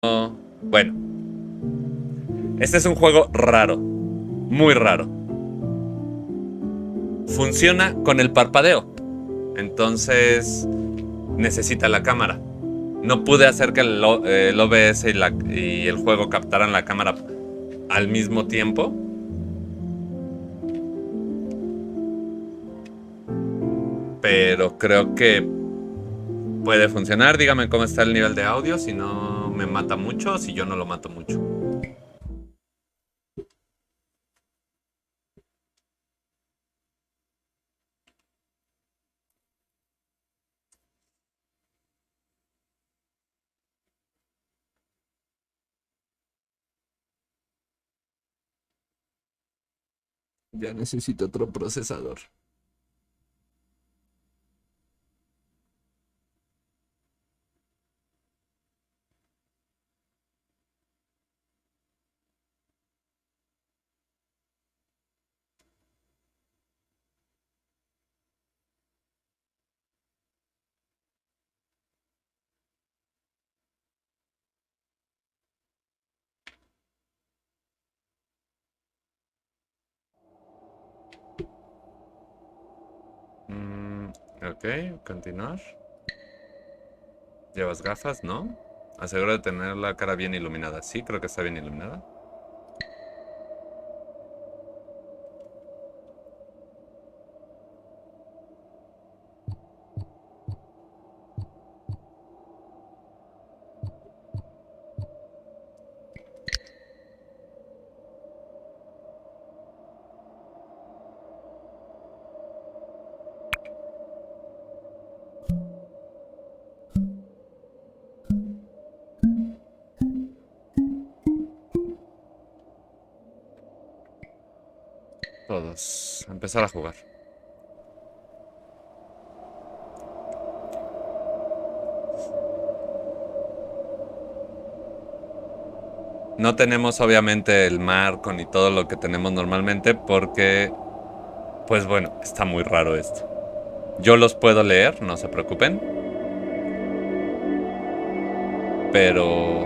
Bueno, este es un juego raro, muy raro. Funciona con el parpadeo, entonces necesita la cámara. No pude hacer que el OBS y el juego captaran la cámara al mismo tiempo. Pero creo que puede funcionar. Dígame cómo está el nivel de audio, si no me mata mucho, si yo no lo mato mucho. Ya necesito otro procesador. Ok, continuar. ¿Llevas gafas? ¿No? Asegura de tener la cara bien iluminada. Sí, creo que está bien iluminada. Todos. Empezar a jugar. No tenemos obviamente el marco ni todo lo que tenemos normalmente porque, pues bueno, está muy raro esto. Yo los puedo leer, no se preocupen. Pero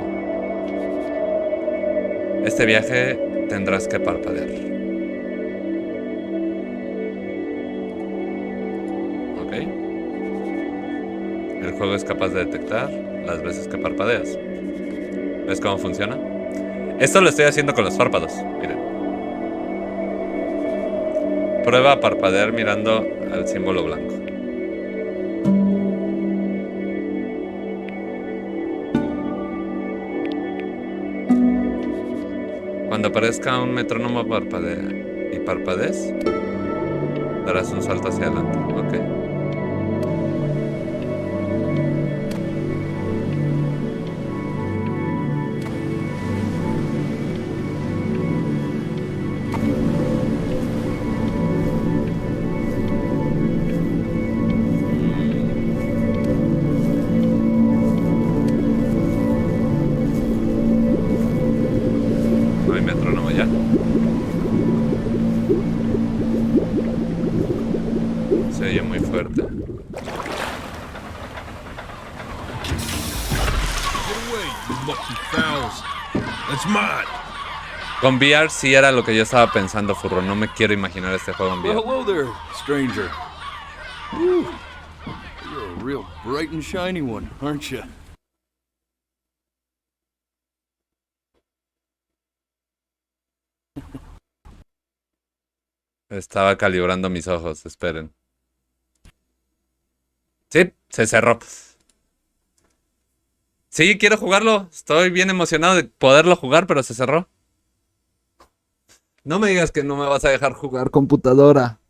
este viaje tendrás que parpadear. ¿Ok? El juego es capaz de detectar las veces que parpadeas. ¿Ves cómo funciona? Esto lo estoy haciendo con los párpados. Miren. Prueba a parpadear mirando al símbolo blanco. Cuando aparezca un metrónomo parpadea y parpadees, darás un salto hacia adelante. ¿Ok? No hay metrónomo ya. Se oye muy fuerte. Con VR sí era lo que yo estaba pensando, Furro. No me quiero imaginar este juego en Well, VR. hello there, stranger. Whew. You're a real bright and shiny one, aren't you? Estaba calibrando mis ojos, esperen. Sí, se cerró. Sí, quiero jugarlo. Estoy bien emocionado de poderlo jugar, pero se cerró. No me digas que no me vas a dejar jugar computadora.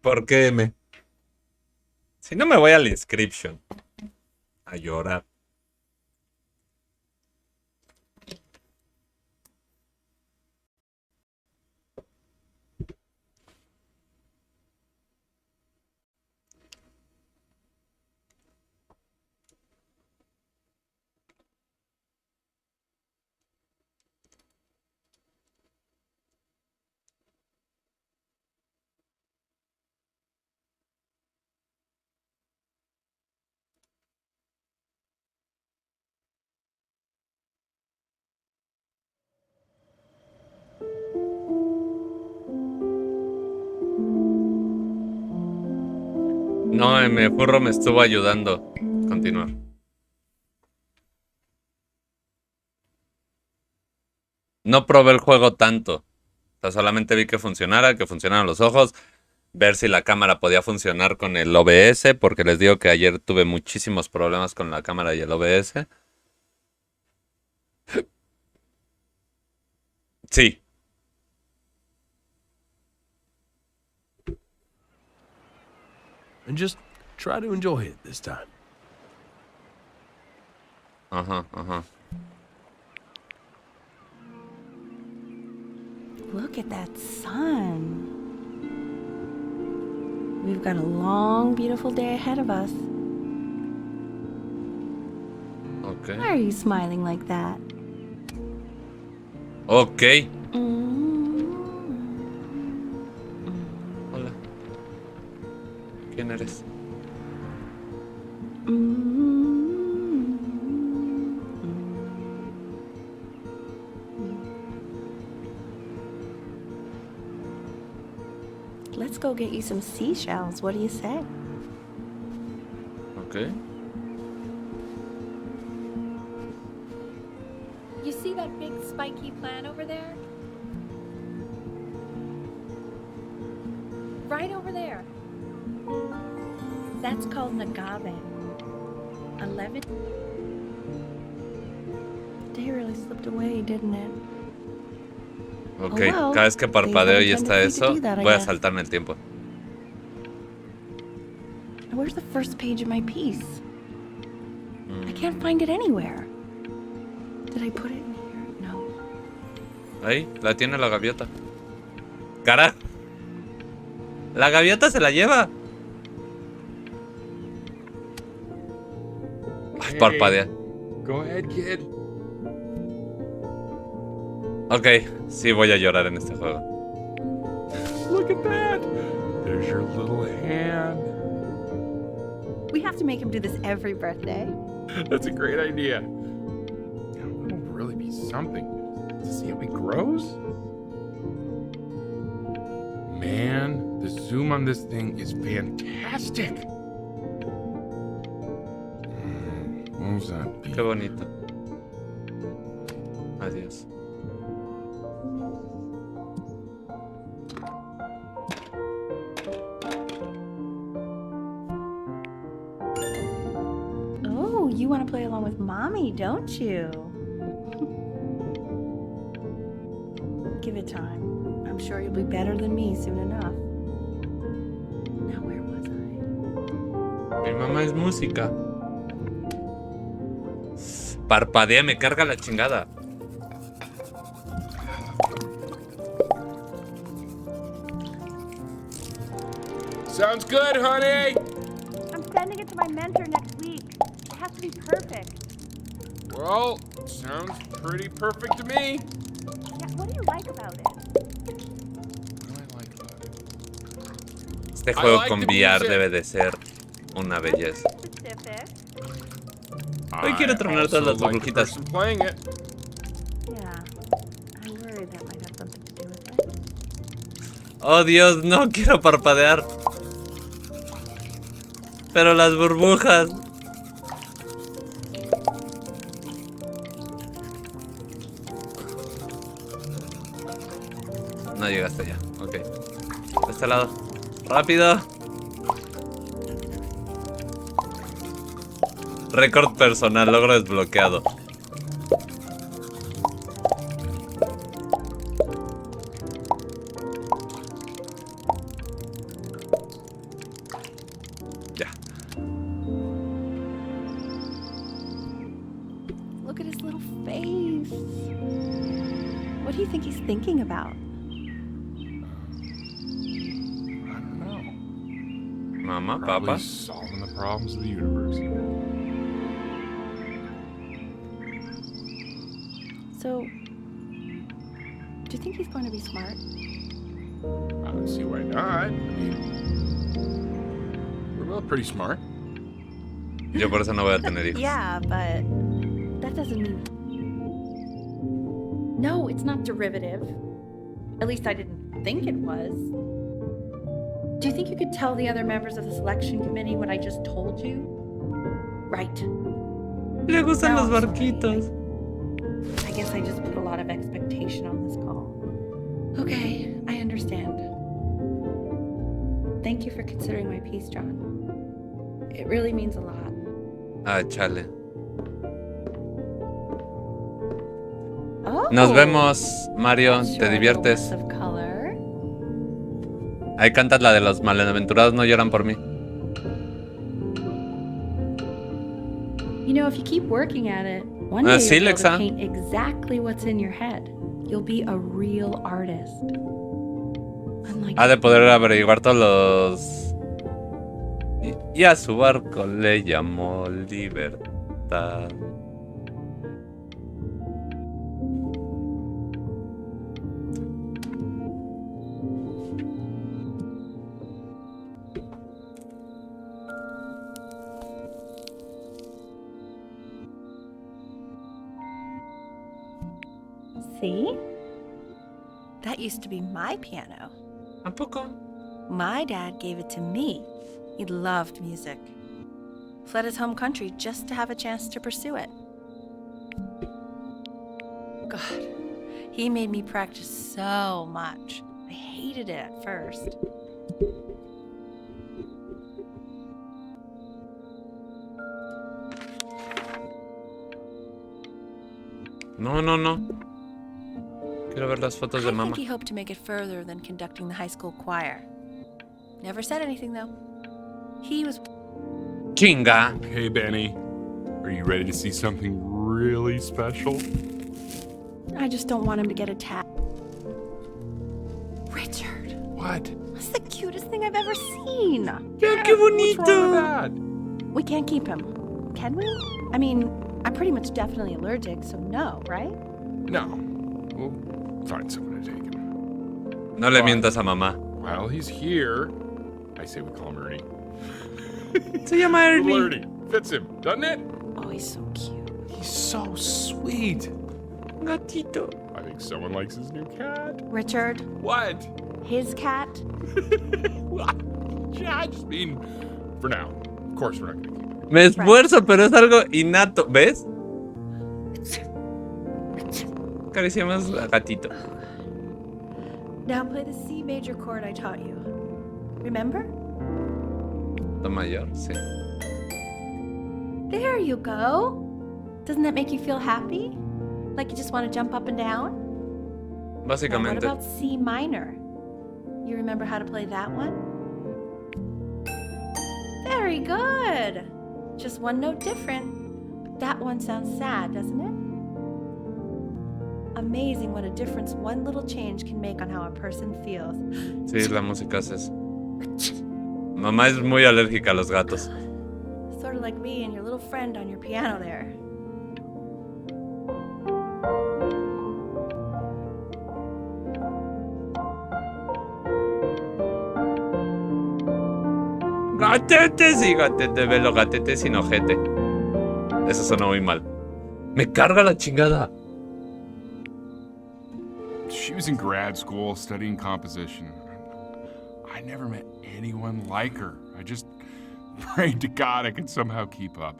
¿Por qué M? Si no me voy al inscription. A llorar. No, Furro me estuvo ayudando. Continuar. No probé el juego tanto. O sea, solamente vi que funcionaran los ojos. Ver si la cámara podía funcionar con el OBS. Porque les digo que ayer tuve muchísimos problemas con la cámara y el OBS. Sí. And just try to enjoy it this time. Ajá. Look at that sun. We've got a long, beautiful day ahead of us. Ok. Why are you smiling like that? Ok. Hola. ¿Quién eres? Let's go get you some seashells. What do you say? Ok. You see that big spiky plant over there? Right over there. That's called an agave. 11. Day really slipped away, didn't it? Ok, Oh, well, cada vez que parpadeo they y have a está tendency to eso, do that, I voy a guess. saltarme el tiempo. Where's the first page of my piece? I can't find it anywhere. Did I put it in here? No. Ahí, la tiene la gaviota. ¡Cara! ¡La gaviota se la lleva! Ay, parpadea. Go ahead, kid. Ok, sí voy a llorar en este juego. Look at that. There's your little hand. We have to make him do this every birthday. That's a great idea. It'll really be something to see how he grows. Man, the zoom on this thing is fantastic. What was that? Qué bonito. Adiós. Oh, you want to play along with Mommy, don't you? Give it time. I'm sure you'll be better than me soon enough. Now, where was I? Mi mamá es música. Parpadea, me carga la chingada. Sounds good, honey. I'm sending it to my mentor next week. It has to be perfect. Well, sounds pretty perfect to me. Yeah, what do you like about it? What do I like about it? Este juego like con the VR music. debe de ser una belleza. Specific. Hoy quiero tronar todas las also like the burbujitas. person playing it. Yeah. I worry that might have something to do with it. Oh Dios, no quiero parpadear. Pero las burbujas. No llegaste ya, ok. De este lado. ¡Rápido! Récord personal, logro desbloqueado. Ya. Look at his little face. What do you think he's thinking about? I don't know. Mamá, Probably papá. solving the problems of the universe. So, do you think he's going to be smart? I don't see why not. I mean, we're both pretty smart. Yo por eso no voy a tener hijos. Yeah, but that doesn't mean... No, it's not derivative. At least I didn't think it was. Do you think you could tell the other members of the selection committee what I just told you? Right. Le gustan No, los I'm sorry. barquitos. I guess I just put a lot of expectation on this call. Okay, I understand. Thank you for considering my piece, John. It really means a lot. Ah, chale. Oh, Nos vemos, Mario. sure, ¿Te a little diviertes? less of color. Ahí cantas la de los malaventurados no lloran por mí. You know, if you keep working at it, one day Sí, you'll be able Lexa. to paint exactly what's in your head. You'll be a real artist. Unlike Ha de poder averiguar todos los... Y a su barco le llamó Libertad. See? That used to be my piano. ¿A poco? My dad gave it to me. He loved music. Fled his home country just to have a chance to pursue it. God, he made me practice so much. I hated it at first. No, no, no. Quiero ver las fotos de I mamá. think he hoped to make it further than conducting the high school choir. Never said anything, though. He was... Chinga. Hey, Benny. Are you ready to see something really special? I just don't want him to get attacked. Richard, What? that's the cutest thing I've ever seen. ¡Qué bonito! What's wrong with that? We can't keep him, can we? I mean, I'm pretty much definitely allergic, so no, right? No. We'll find someone to take him. No le mientas a mamá. Well, he's here. I say we call him Ernie. Se llama Little Ernie. Ernie. Fits him, doesn't it? Oh, he's so cute. He's so sweet. Gatito. I think someone likes his new cat. Richard, What? his cat? Yeah, I just mean, for now. Of course, we're not going to keep him. Me esfuerzo, pero es algo innato. ¿Ves? Acariciamos a gatito. Now play the C major chord I taught you. Remember? Do mayor, sí. There you go. Doesn't that make you feel happy? Like you just want to jump up and down? Now, what Básicamente. about C minor? You remember how to play that one? Very good. Just one note different. That one sounds sad, doesn't it? Amazing what a difference one little change can make on how a person feels. Sí, la música hace eso. Mamá es muy alérgica a los gatos. Sort of like me and your little friend on your piano there. Gatetes y gatete, velo, gatete sin ojete. Eso sonó muy mal. Me carga la chingada. She was in grad school studying composition. I never met anyone like her. I just prayed to God I could somehow keep up.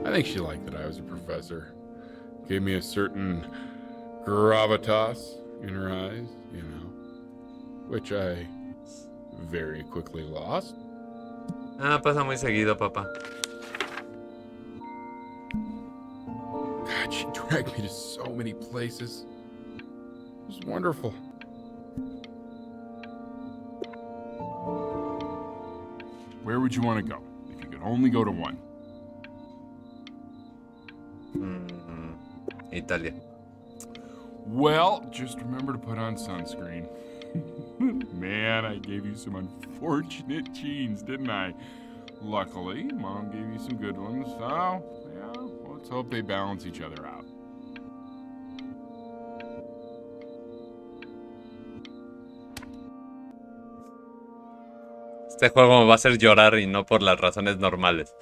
I think she liked that I was a professor. Gave me a certain gravitas in her eyes, you know, which I very quickly lost. Ah, pasa muy seguido, papá. God, she dragged me to so many places. It was wonderful. Where would you want to go if you could only go to one? Italia. Well, just remember to put on sunscreen. Man, I gave you some unfortunate genes, didn't I? Luckily, Mom gave you some good ones, so, yeah, let's hope they balance each other out. Este juego me va a hacer llorar y no por las razones normales.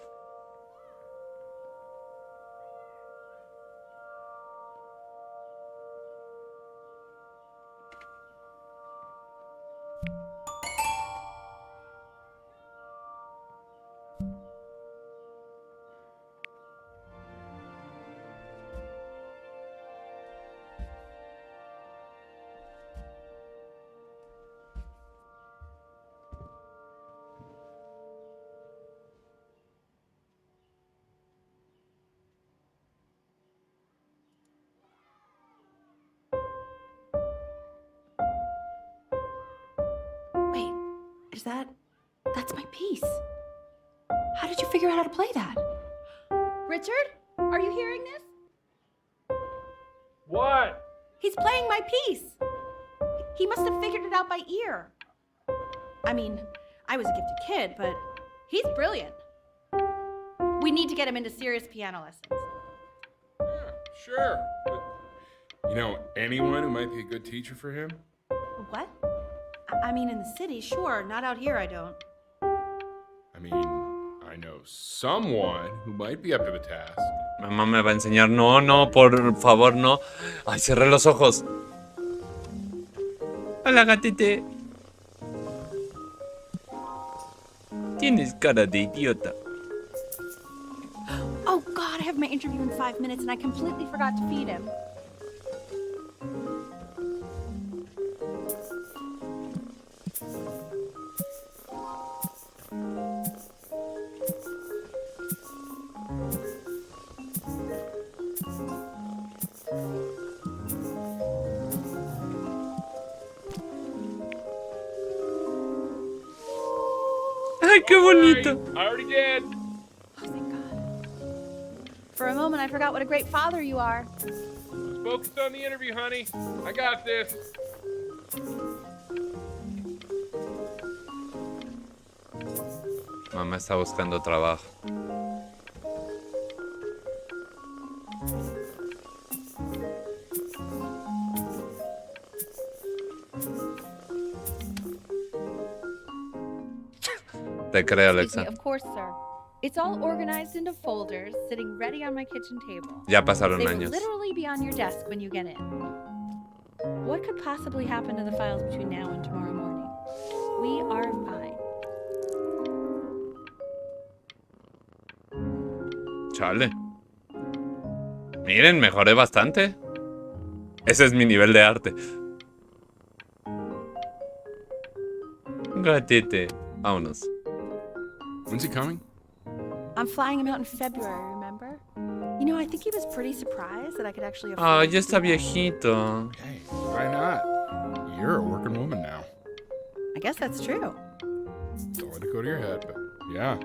That's my piece. How did you figure out how to play that? Richard, are you hearing this? What? He's playing my piece. He must have figured it out by ear. I mean, I was a gifted kid, but he's brilliant. We need to get him into serious piano lessons. Sure. But, anyone who might be a good teacher for him? What? I mean, in the city, sure. Not out here, I don't. I mean, I know someone who might be up to the task. Mamá me va a enseñar. No, no, por favor, no. Ay, cerré los ojos. Hola, gatete. Tienes cara de idiota. Oh, God, I have my interview in 5 minutes and I completely forgot to feed him. Ay, qué bonito. I already did. Oh, thank God. For a moment, I forgot what a great father you are. Focus on the interview, honey. I got this. Mamá está buscando trabajo. Te creo, Excuse me, Alexa. of course, sir. It's all organized into folders, sitting ready on my kitchen table. Ya pasaron They will años. literally be on your desk when you get in. What could possibly happen to the files between now and tomorrow morning? We are fine. Chale. Miren, mejoré bastante. Ese es mi nivel de arte. Gatete. Vámonos. When's he coming? I'm flying him out in February, remember? I think he was pretty surprised that I could actually afford Ah, to ya do está that. viejito. Hey, why not? You're a working woman now. I guess that's true. Don't let it go to your head, but yeah.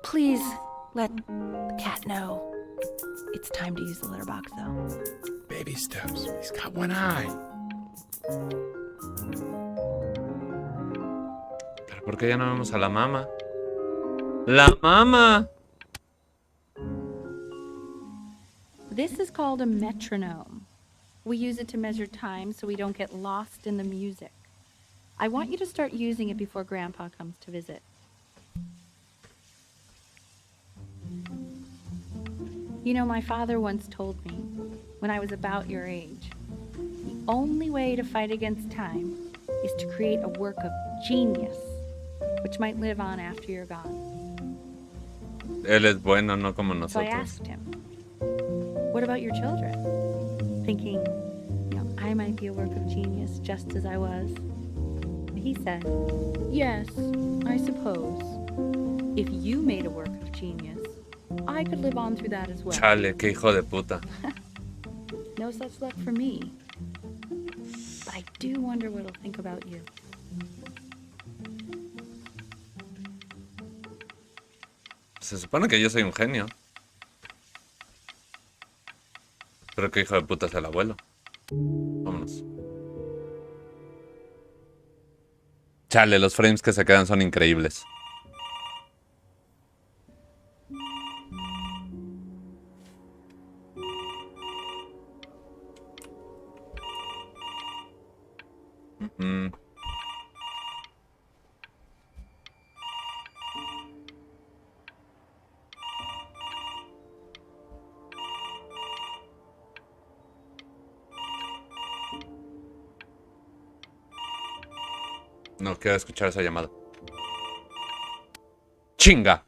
Please let the cat know. It's time to use the litter box, though. Baby steps. He's got one eye. ¿Pero por qué ya no vemos a la mamá? ¡La mamá! This is called a metronome. We use it to measure time so we don't get lost in the music. I want you to start using it before Grandpa comes to visit. My father once told me, when I was about your age, the only way to fight against time is to create a work of genius, which might live on after you're gone. Él es bueno, no como So I nosotros. asked him, what about your children? Thinking, I might be a work of genius just as I was. He said, yes, I suppose. If you made a work of genius, I could live on through that as well. Chale, qué hijo de puta. No such luck for me. But I do wonder what he'll think about you. Se supone que yo soy un genio. Pero qué hijo de puta es el abuelo. Vámonos. Chale, los frames que se quedan son increíbles. Mm. No quiero escuchar esa llamada. ¡Chinga!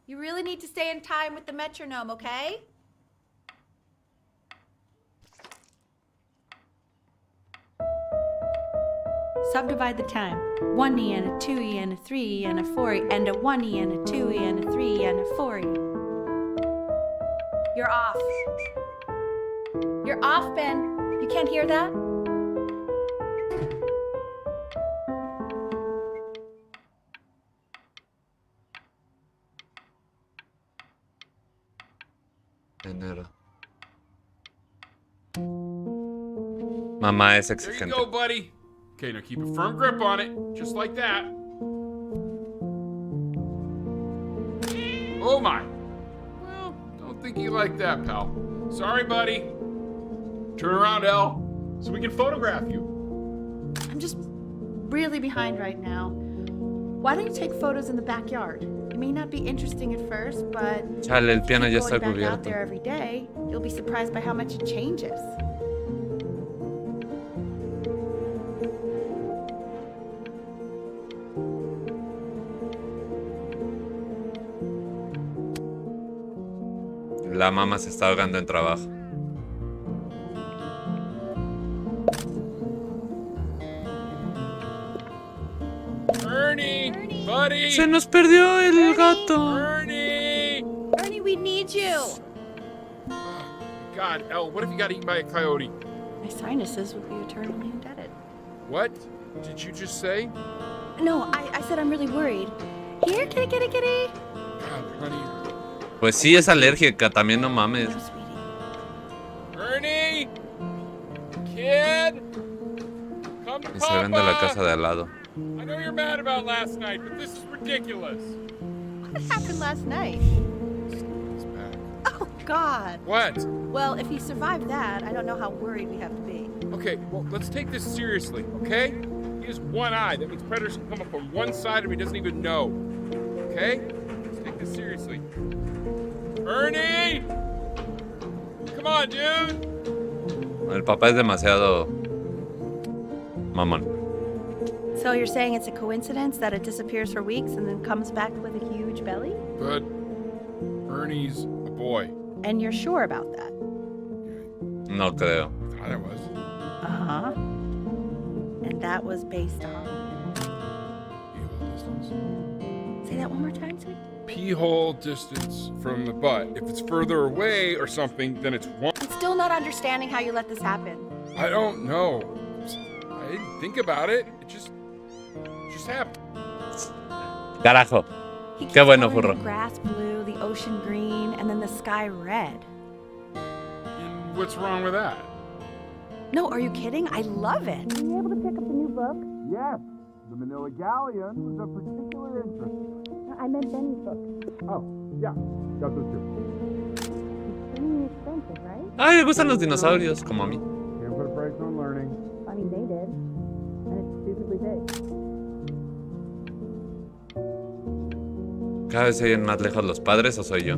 You really need to stay in time with the metronome, okay? Subdivide the time. 1E and a 2E and a 3E and a 4E and a 1E and a 2E and a 3E and a 4E. You're off. You're off, Ben. You can't hear that? Enero. Mamá es There you exigente. go, buddy. Okay, now keep a firm grip on it, just like that. Oh my. Well, don't think you like that, pal. Sorry, buddy. Turn around, Elle, so we can photograph you. I'm just really behind right now. Why don't you take photos in the backyard? It may not be interesting at first, but Chale, el piano keep ya está going back out cubierto. there every day, you'll be surprised by how much it changes. La mamá se está ahogando en trabajo. Ernie, buddy. Se nos perdió el gato. Ernie. Ernie, we need you! God, Elle, what if you got eaten by a coyote? My sinuses would be eternally indebted. What did you just say? No, I said I'm really worried. Here, kitty, kitty, kitty. God, honey. Pues sí, es alérgica, también no mames. No, sweetie. Ernie, kid, come to Y se ven de la casa Papa. de al lado. I know you're mad about last night, but this is ridiculous. What happened last night? He's back. Oh, God. What? Well, if he survived that, I don't know how worried we have to be. Okay, well, let's take this seriously, okay? He has one eye. That means predators can come up from one side of him he doesn't even know. Okay? Let's take this seriously. Ernie! Come on, dude! El papá es demasiado mamón. So you're saying it's a coincidence that it disappears for weeks and then comes back with a huge belly? But Ernie's a boy. And you're sure about that? No creo. Thought I was. Uh-huh. And that was based on... Pee-hole distance. Say that one more time, sweetie. Pee-hole distance from the butt. If it's further away or something, then it's one. I'm still not understanding how you let this happen. I don't know. I didn't think about it. It just happened. Carajo. He keeps Qué bueno, coloring furro. the grass blue, the ocean green, and then the sky red. And what's wrong with that? No, are you kidding? I love it. Were you able to pick up the new book? Yes. The Manila Galleon was of particular interest. I meant Benny's book. Oh, yeah. Got those two. It's pretty expensive, right? Ay, me gustan los dinosaurios, como a mí. Can't put a price on learning. I mean, they did. And it's stupidly big. Cada vez se oyen más lejos los padres o soy yo.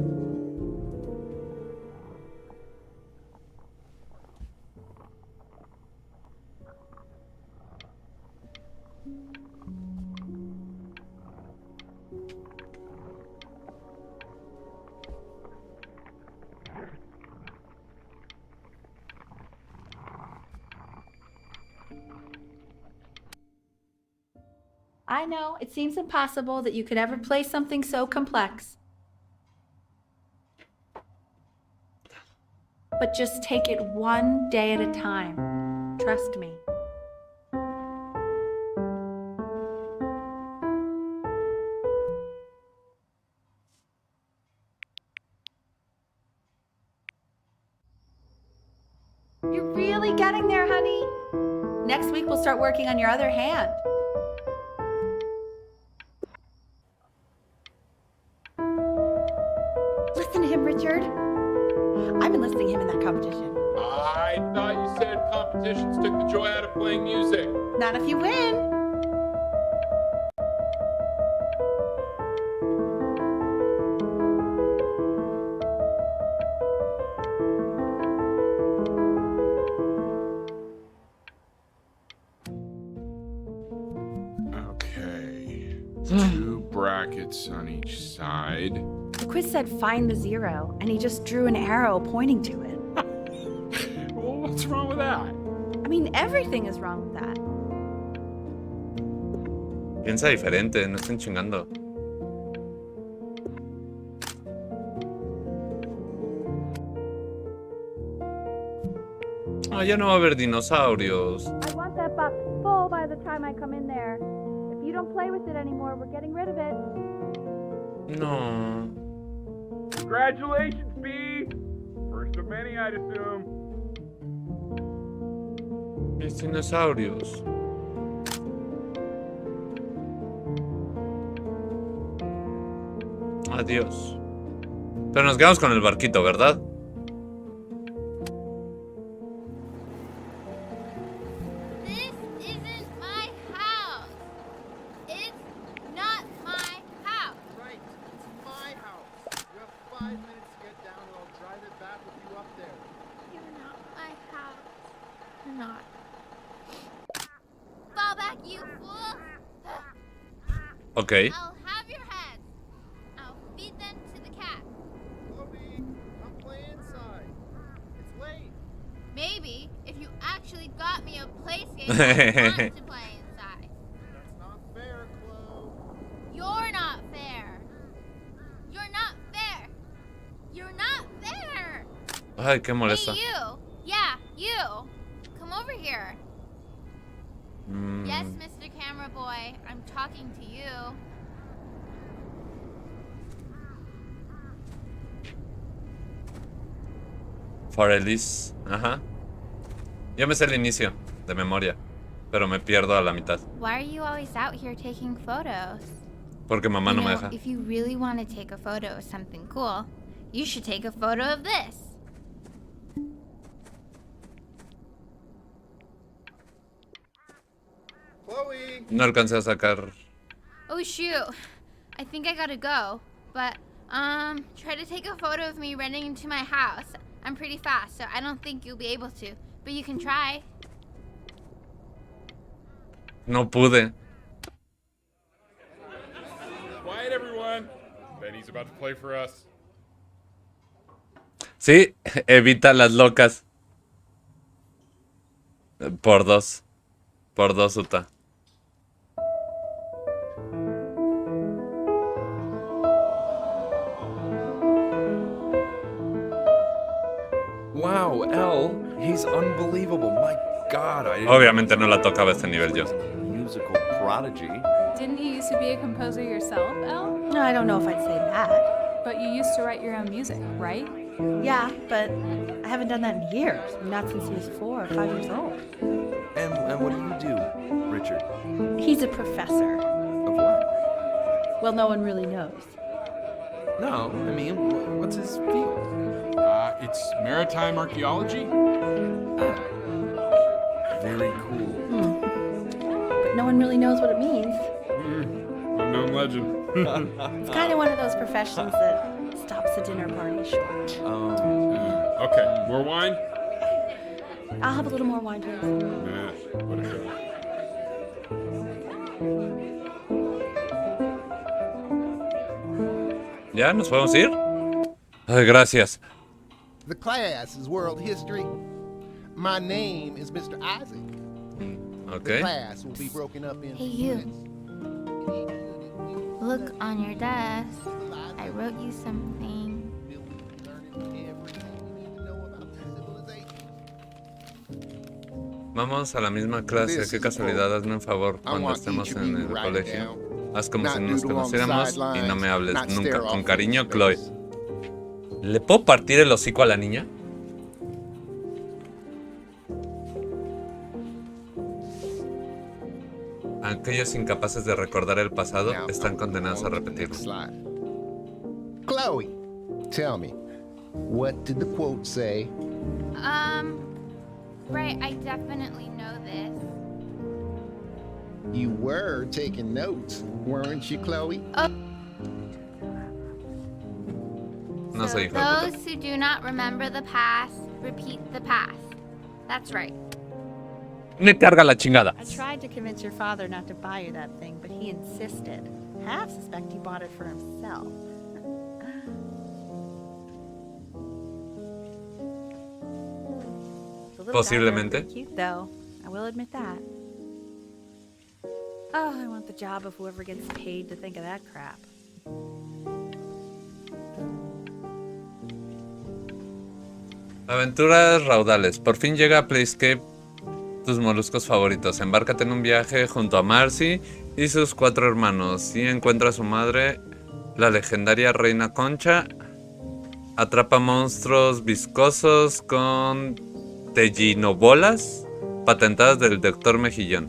I know, it seems impossible that you could ever play something so complex. But just take it one day at a time. Trust me. You're really getting there, honey. Next week, we'll start working on your other hand. Listen to him, Richard. I'm enlisting him in that competition. I thought you said competitions took the joy out of playing music. Not if you win. Okay. 2 brackets on each side. The quiz said find the zero, and he just drew an arrow pointing to it. Well, what's wrong with that? I mean, everything is wrong with that. Piensa diferente, no estén chingando. No, ya no va a haber dinosaurios. I want that box full by the time I come in there. If you don't play with it anymore, we're getting rid of it. No. Congratulations, B! First of many, I'd assume. Mis dinosaurios. Adiós. Pero nos quedamos con el barquito, ¿verdad? This isn't my house. It's not my house. Right, it's my house. You have 5 minutes to get down and I'll drive it back with you up there. You're not my house. You're not. Fall back, you fool. Ok. I'll have your heads. I'll feed them to the cat. Chloe, come play inside. It's late. Maybe if you actually got me a place game, I'd want to play inside. That's not fair, Chloe. You're not fair. You're not fair. You're not fair. Ay, qué molesta. Hey, you. Yeah, you. Come over here. Yes, Mr. Camera Boy, I'm talking to you. Forelis. Ajá. Yo me sé el inicio, de memoria. Pero me pierdo a la mitad. Why are you always out here taking photos? Porque mamá no You me know, deja. if you really want to take a photo of something cool, you should take a photo of this. Chloe! No alcancé a sacar. Oh shoot, I think I gotta go. But, try to take a photo of me running into my house. I'm pretty fast, so I don't think you'll be able to. But you can try. No pude. Quiet, everyone. Benny's about to play for us. Sí, evita las locas. Por dos. Por dos, Uta. Wow, Elle, he's unbelievable. My God, I didn't Obviamente no la tocaba este nivel yo. musical prodigy. Didn't you used to be a composer yourself, Elle? No, I don't know if I'd say that. But you used to write your own music, right? Yeah, but I haven't done that in years. Not since he was 4 or 5 years old. And what do you do, Richard? He's a professor. Of what? Well, no one really knows. No, I mean, what's his field? It's maritime archaeology. Very cool. But no one really knows what it means. Unknown legend. It's kind of one of those professions that stops a dinner party short. Okay, more wine? I'll have a little more wine, please. Nah, what a show. ¿Ya nos podemos ir? Ay, gracias. The class is world history. My name is Mr. Isaac. The Ok. class will be broken up into Hey, you. units. Look on your desk. I wrote you something. Vamos a la misma clase. Qué casualidad, hazme un favor cuando estemos en el colegio. Haz como si nos conociéramos y no me hables nunca. Con cariño, Chloe. ¿Le puedo partir el hocico a la niña? Aquellos incapaces de recordar el pasado están condenados a repetirlo. Chloe, tell me, what did the quote say? Right, I definitely know this. You were taking notes, weren't you, Chloe? No So soy hijo de puta. those who do not remember the past, repeat the past. That's right. Me carga la chingada. I tried to convince your father not to buy you that thing, but he insisted. Half suspect he bought it for himself. The little guys are Posiblemente. pretty cute, though. I will admit that. Oh, I want the job of whoever gets paid to think of that crap. Aventuras raudales. Por fin llega a Playscape tus moluscos favoritos. Embárcate en un viaje junto a Marcy y sus 4 hermanos. Y encuentra a su madre, la legendaria Reina Concha. Atrapa monstruos viscosos con tellinobolas patentadas del Doctor Mejillón.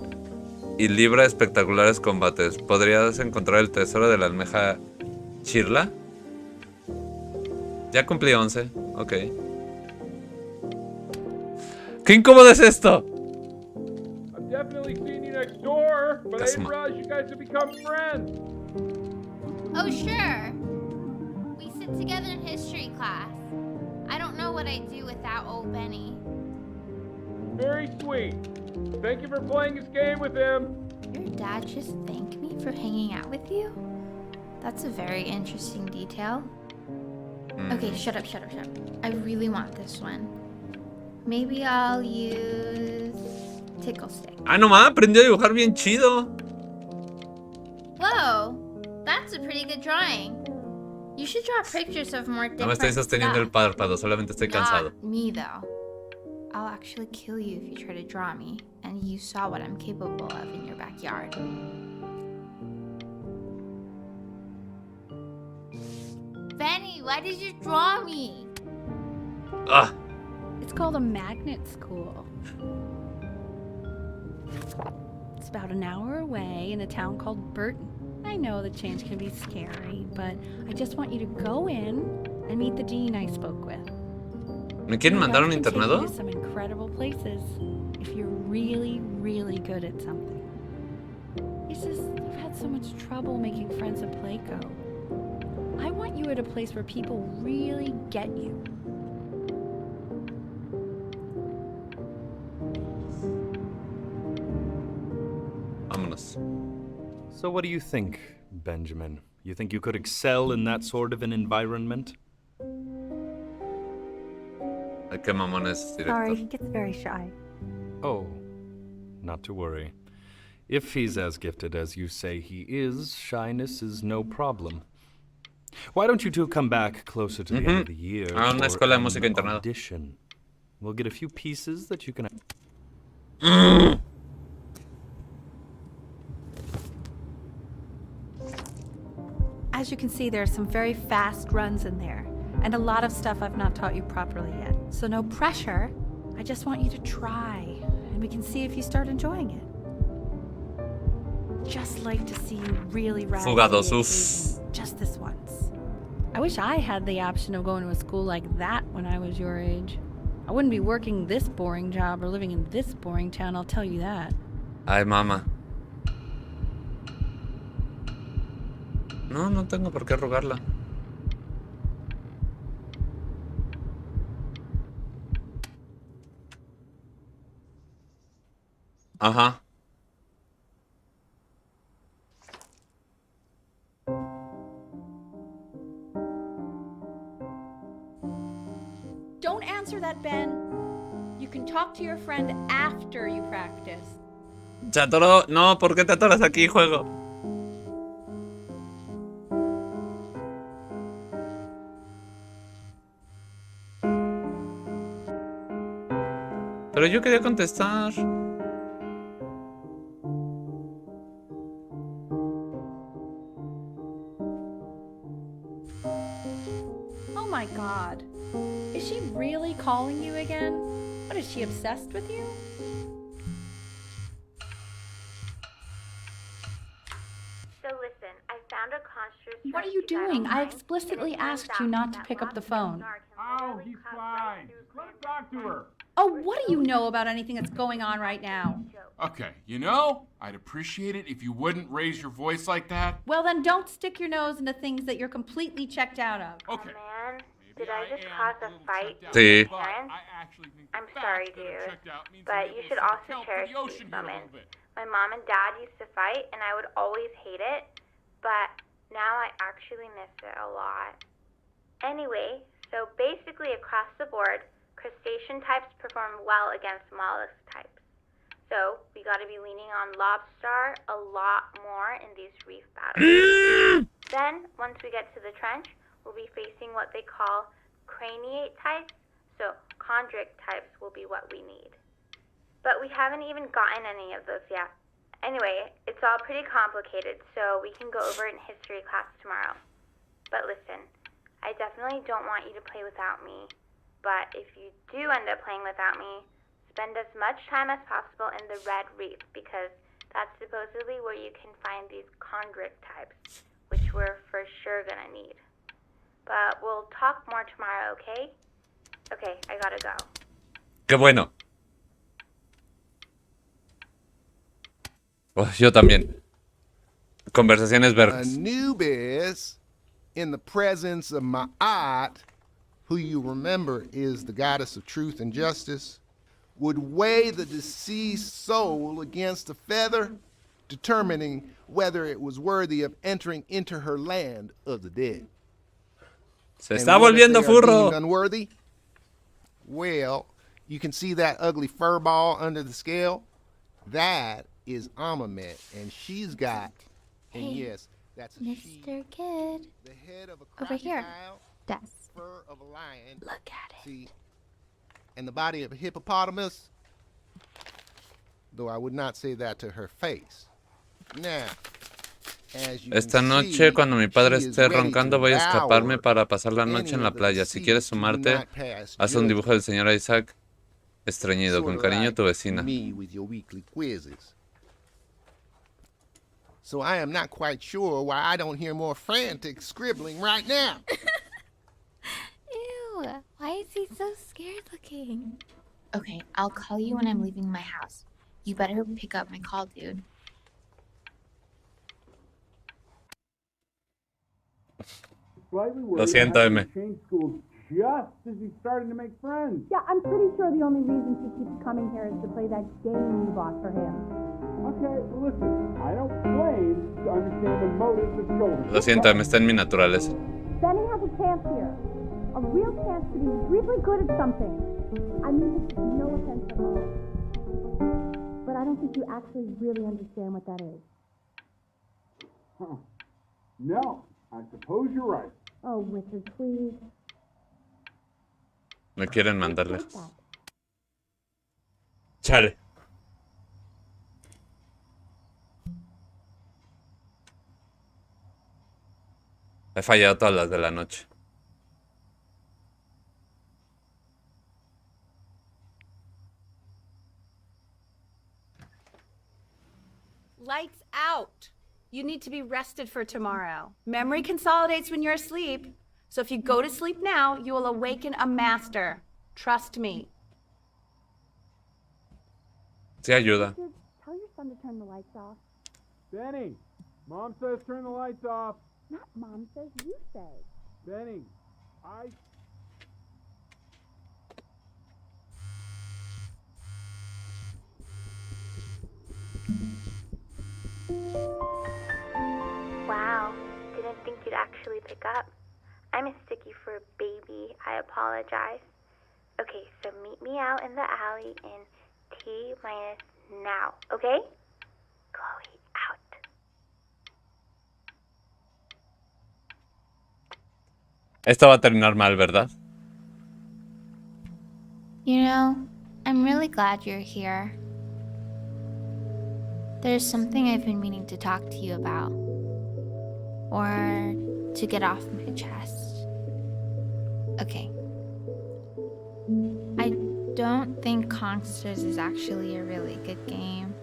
Y libra espectaculares combates. ¿Podrías encontrar el tesoro de la almeja Chirla? Ya cumplí 11. Ok. ¿Qué incómodo es esto? I've definitely seen you next door, but I didn't realize you guys had become friends. Oh, sure. We sit together in history class. I don't know what I'd do without old Benny. Very sweet. Thank you for playing this game with him. Your dad just thanked me for hanging out with you? That's a very interesting detail. Okay, shut up. I really want this one. Maybe I'll use tickle stick. Ah, no mames, aprendió a dibujar bien chido. Whoa, that's a pretty good drawing. You should draw pictures of more different No me estoy sosteniendo el párpado, solamente estoy cansado. Not me though. I'll actually kill you if you try to draw me, and you saw what I'm capable of in your backyard. Benny, why did you draw me? Ah. It's called a magnet school. It's about an hour away in a town called Burton. I know the change can be scary, but I just want you to go in and meet the dean I spoke with. ¿Me quieren mandar a un internado? Some incredible places if you're really, really good at something. It's just you've had so much trouble making friends at Playco. I want you at a place where people really get you. Vámonos. So what do you think, Benjamin? You think you could excel in that sort of an environment? Qué mamón es, director. Sorry, he gets very shy. Oh, not to worry. If he's as gifted as you say he is, shyness is no problem. Why don't you two come back closer to the end of the year A una escuela de música an internado. audition? We'll get a few pieces that you can... As you can see, there are some very fast runs in there, and a lot of stuff I've not taught you properly yet. So no pressure. I just want you to try, and we can see if you start enjoying it. Just like to see you really rise to the Fugados, occasion, just this once. I wish I had the option of going to a school like that when I was your age. I wouldn't be working this boring job or living in this boring town, I'll tell you that. Ay, mamá. No tengo por qué rogarla. Ajá. Don't answer that, Ben. You can talk to your friend after you practice. Se atoró. No, ¿por qué te atoras aquí, juego? Pero yo quería contestar. Oh my god. Is she really calling you again? What, is she obsessed with you? So listen, I found a construct. What are you doing? I explicitly asked you not to pick up the phone. Oh, he's fine. Let him talk to her. Oh, what do you know about anything that's going on right now? Okay, you know, I'd appreciate it if you wouldn't raise your voice like that. Well, then don't stick your nose into things that you're completely checked out of. Okay. Man, did I just cause a fight with Sí. your parents? I'm sorry, dude, but you should also cherish these moments. My mom and dad used to fight, and I would always hate it, but now I actually miss it a lot. Anyway, so basically across the board, crustacean types perform well against mollusk types. So we gotta be leaning on lobster a lot more in these reef battles. Then, once we get to the trench, we'll be facing what they call craniate types. so chondric types will be what we need. But we haven't even gotten any of those yet. Anyway, it's all pretty complicated, so we can go over it in history class tomorrow. But listen, I definitely don't want you to play without me. But if you do end up playing without me, spend as much time as possible in the Red Reef, because that's supposedly where you can find these chondric types, which we're for sure gonna need. But we'll talk more tomorrow, okay? Okay, I gotta go. Qué bueno. Oh, yo también. Conversaciones verdes. Anubis, in the presence of Ma'at, who you remember is the goddess of truth and justice, would weigh the deceased soul against a feather, determining whether it was worthy of entering into her land of the dead. Se está volviendo furro. Unworthy? Well, you can see that ugly fur ball under the scale? That is Amamet, and she's got, and yes, that's a Mr. Kid. the head of a Over here. crocodile, Desk. fur of a lion. Look at it. See, and the body of a hippopotamus, though I would not say that to her face. Now, as you Esta can noche, see, cuando mi padre she is esté ready roncando, to voy a escaparme devour para pasar la noche any en la of the playa. Si deceased quieres who do sumarte, not pass haz un dibujo del judgment. señor Isaac estreñido. Con Sorta cariño, like tu vecina. me with your weekly quizzes. So I am not quite sure why I don't hear more frantic scribbling right now. Ew, why is he so scared looking? Okay, I'll call you when I'm leaving my house. You better pick up my call, dude. Lo siento, M. Change schools just as he's starting to make friends. Yeah, I'm pretty sure the only reason he keeps coming here is to play that game you bought for him. Okay, listen, I don't claim to understand the motives of children. Lo siento, M. Está en mi naturaleza. Benny has a chance here. A real chance to be really good at something. I mean, this is no offense at all. But I don't think you actually really understand what that is. Huh. No, I suppose you're right. Oh, Richard, please. Me quieren mandar lejos. Chale. He fallado todas las de la noche. Lights out. You need to be rested for tomorrow. Memory consolidates when you're asleep. So if you go to sleep now, you will awaken a master. Trust me. Sí ayuda. Tell your son to turn the lights off. Benny, Mom says turn the lights off. Not Mom says, you say. Benny, I... Wow, didn't think you'd actually pick up. I'm a sticky for a baby. I apologize. Okay, so meet me out in the alley in T-minus now, okay? Chloe, out. Esto va a terminar mal, ¿verdad? You know, I'm really glad you're here. There's something I've been meaning to talk to you about. Or to get off my chest. Okay. I don't think Consters is actually a really good game.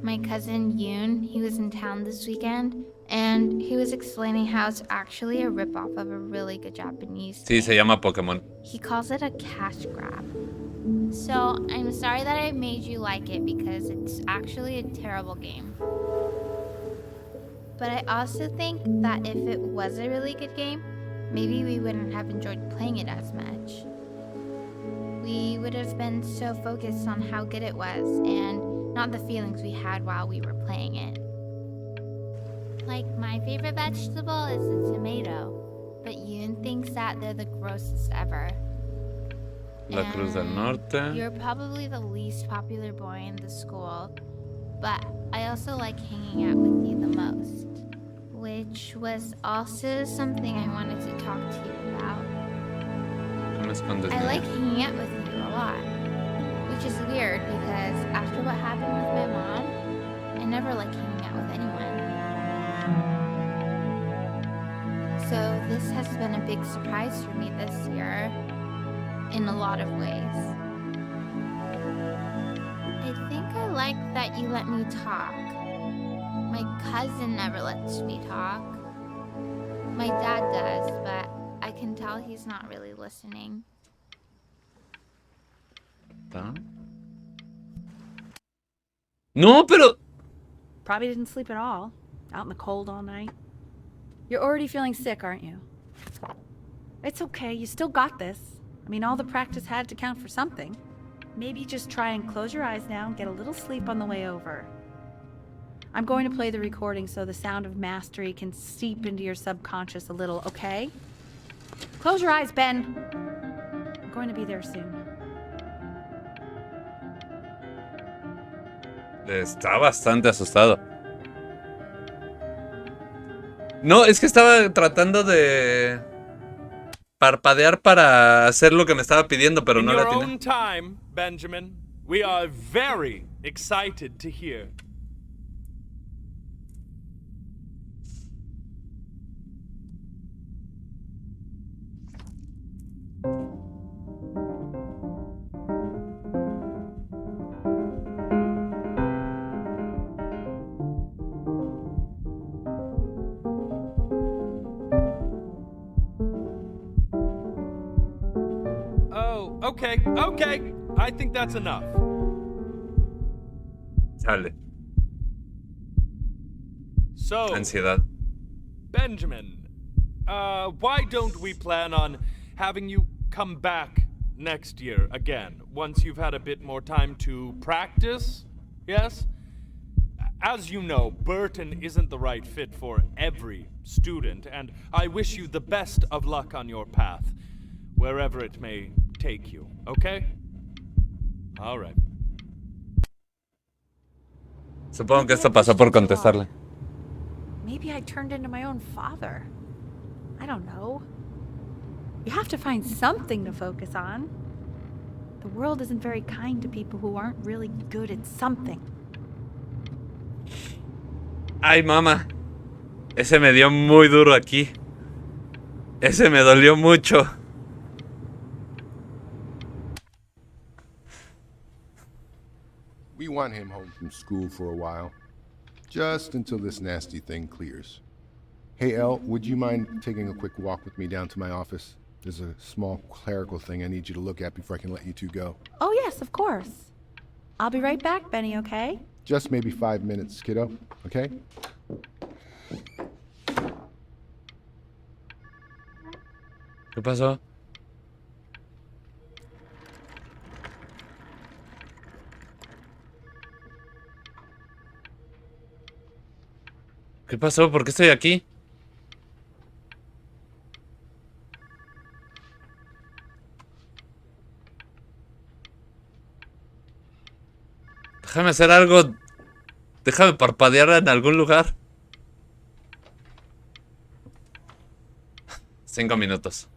My cousin Yoon, he was in town this weekend, and he was explaining how it's actually a ripoff of a really good Japanese Sí, se llama Pokémon. He calls it a cash grab. So, I'm sorry that I made you like it because it's actually a terrible game. But I also think that if it was a really good game, maybe we wouldn't have enjoyed playing it as much. We would have been so focused on how good it was and not the feelings we had while we were playing it. Like, my favorite vegetable is the tomato, but Yoon thinks that they're the grossest ever. La Cruz del Norte. You're probably the least popular boy in the school, but I also like hanging out with you the most, which was also something I wanted to talk to you about. me escondes, I niña? like hanging out with you a lot. Which is weird because after what happened with my mom, I never like hanging out with anyone. So this has been a big surprise for me this year in a lot of ways. I think I like that you let me talk. My cousin never lets me talk. My dad does, but I can tell he's not really listening. No, pero... Probably didn't sleep at all. Out in the cold all night. You're already feeling sick, aren't you? It's okay, you still got this. I mean, all the practice had to count for something. Maybe just try and close your eyes now and get a little sleep on the way over. I'm going to play the recording so the sound of mastery can seep into your subconscious a little, okay? Close your eyes, Ben. I'm going to be there soon. Está bastante asustado. No, es que estaba tratando de parpadear para hacer lo que me estaba pidiendo, pero no In la your tiene. own time, Benjamin, we are very excited to hear. Oh, okay. I think that's enough. Sale. So, Ansiedad. Benjamin, why don't we plan on having you come back next year again, once you've had a bit more time to practice? Yes? As you know, Burton isn't the right fit for every student, and I wish you the best of luck on your path, wherever it may take you, okay? All right. Supongo que esto pasó por contestarle. Maybe I turned into my own father. I don't know. You have to find something to focus on. The world isn't very kind to people who aren't really good at something. Ay, mamá. Ese me dio muy duro aquí. Ese me dolió mucho. We want him home from school for a while. Just until this nasty thing clears. Hey, Elle, would you mind taking a quick walk with me down to my office? There's a small clerical thing I need you to look at before I can let you two go. Oh, yes, of course. I'll be right back, Benny, okay? Just maybe 5 minutes, kiddo, okay? ¿Qué pasó? ¿Qué pasó? ¿Por qué estoy aquí? Déjame hacer algo. Déjame parpadear en algún lugar. 5 minutos.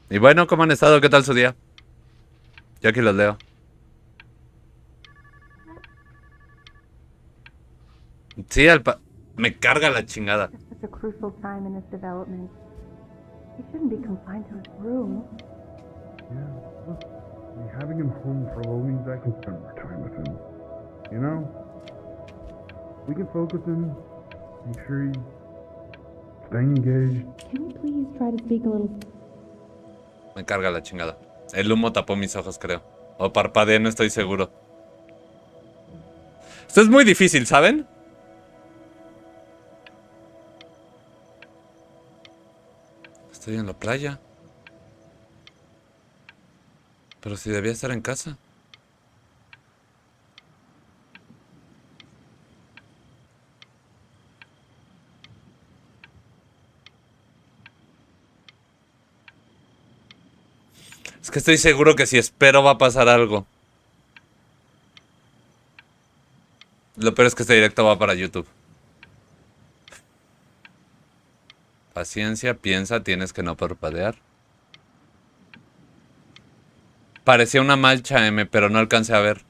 Y bueno, ¿cómo han estado? ¿Qué tal su día? Yo aquí los leo. Sí, me carga la chingada. Such a crucial time in his development. He shouldn't be confined to his room. Yeah, look, having him home for a little means I can spend more time with him. You know? We can focus him, make sure he's staying engaged. Can you please try to speak a little? Me carga la chingada. El humo tapó mis ojos, creo. O parpadeé, no estoy seguro. Esto es muy difícil, ¿saben? Estoy en la playa. Pero si debía estar en casa. Es que estoy seguro que si espero va a pasar algo. Lo peor es que este directo va para YouTube. Paciencia, piensa, tienes que no parpadear. Parecía una mancha M, pero no alcancé a ver.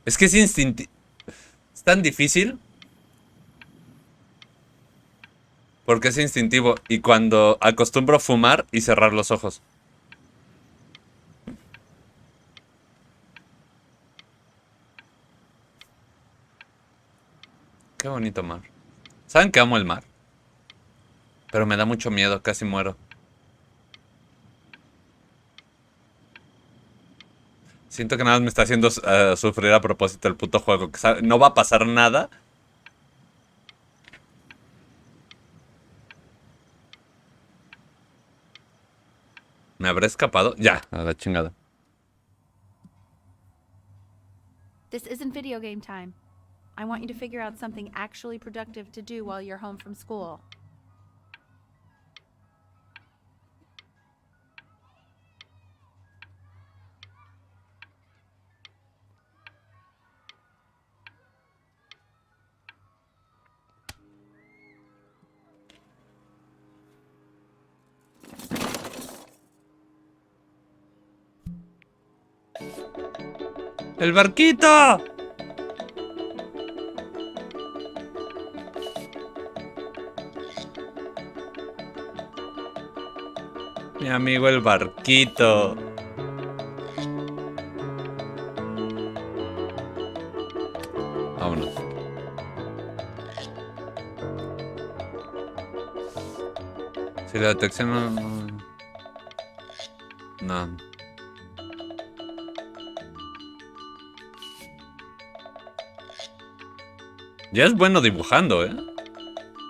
Es que es instintivo. Es tan difícil. Porque es instintivo. Y cuando acostumbro fumar y cerrar los ojos. Qué bonito mar. ¿Saben que amo el mar? Pero me da mucho miedo, casi muero. Siento que nada más me está haciendo sufrir a propósito el puto juego. Que no va a pasar nada. ¿Me habré escapado? Ya, a la chingada. This isn't video game time. I want you to figure out something actually productive to do while you're home from school. ¡El barquito! Mi amigo el barquito. Vámonos. Si la detección no. Ya es bueno dibujando, ¿eh?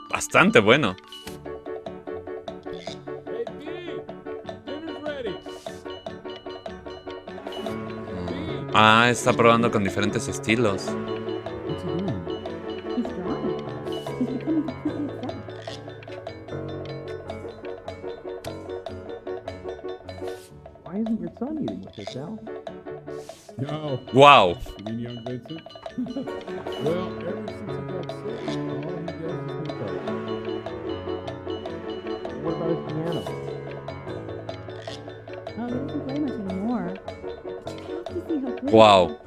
Bastante bueno. Ah, está probando con diferentes estilos. Why isn't your son eating with us, Al? No. Wow. You mean young Vincent? Well, ever since he got sick, all he does is make art. What about his piano? Oh, he doesn't play much anymore. But you have to see how good Wow.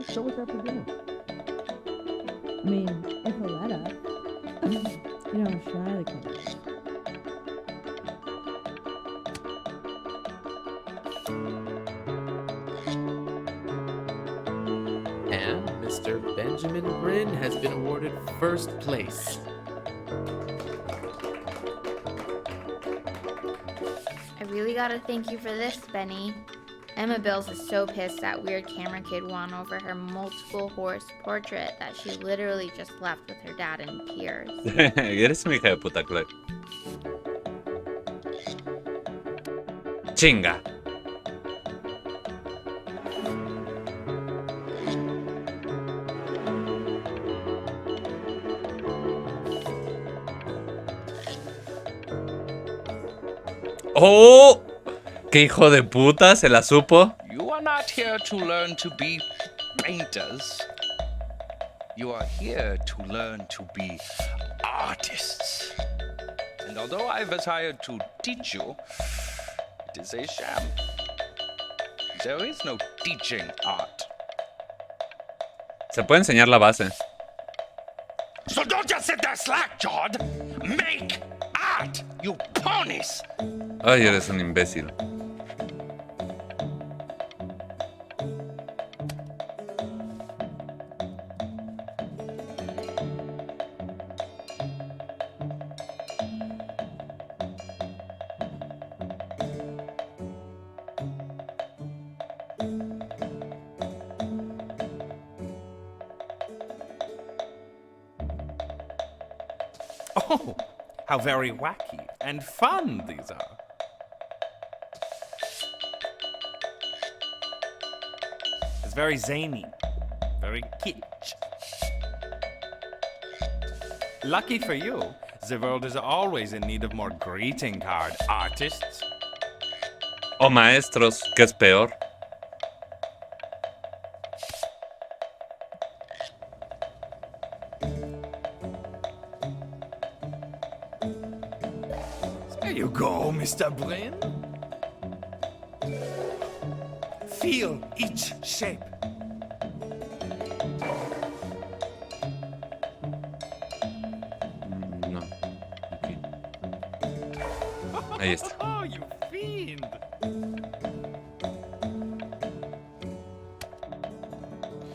Show us after dinner. I mean, if he'll let us. You know how shy the kid is. And Mr. Benjamin Bryn has been awarded first place. I really gotta thank you for this, Benny. Emma Bills is so pissed that weird camera kid won over her multiple horse portrait that she literally just left with her dad in tears. Eres una hija de puta, Chloe. Chinga. ¡Oh! ¡Qué hijo de puta! Se la supo. You are not here to learn to be painters. You are here to learn to be artists. And although I was hired to teach you, it is a sham. There is no teaching art. Se puede enseñar la base. So don't just sit there slack-jawed. Make art, you ponies! Ay, eres un imbécil. Oh, how very wacky and fun these are. It's very zany, very kitsch. Lucky for you, the world is always in need of more greeting card artists. O maestros, que es peor. There you go, Mr. Bryn. feel each shape. No. Aquí. Ahí está. Oh, you fiend!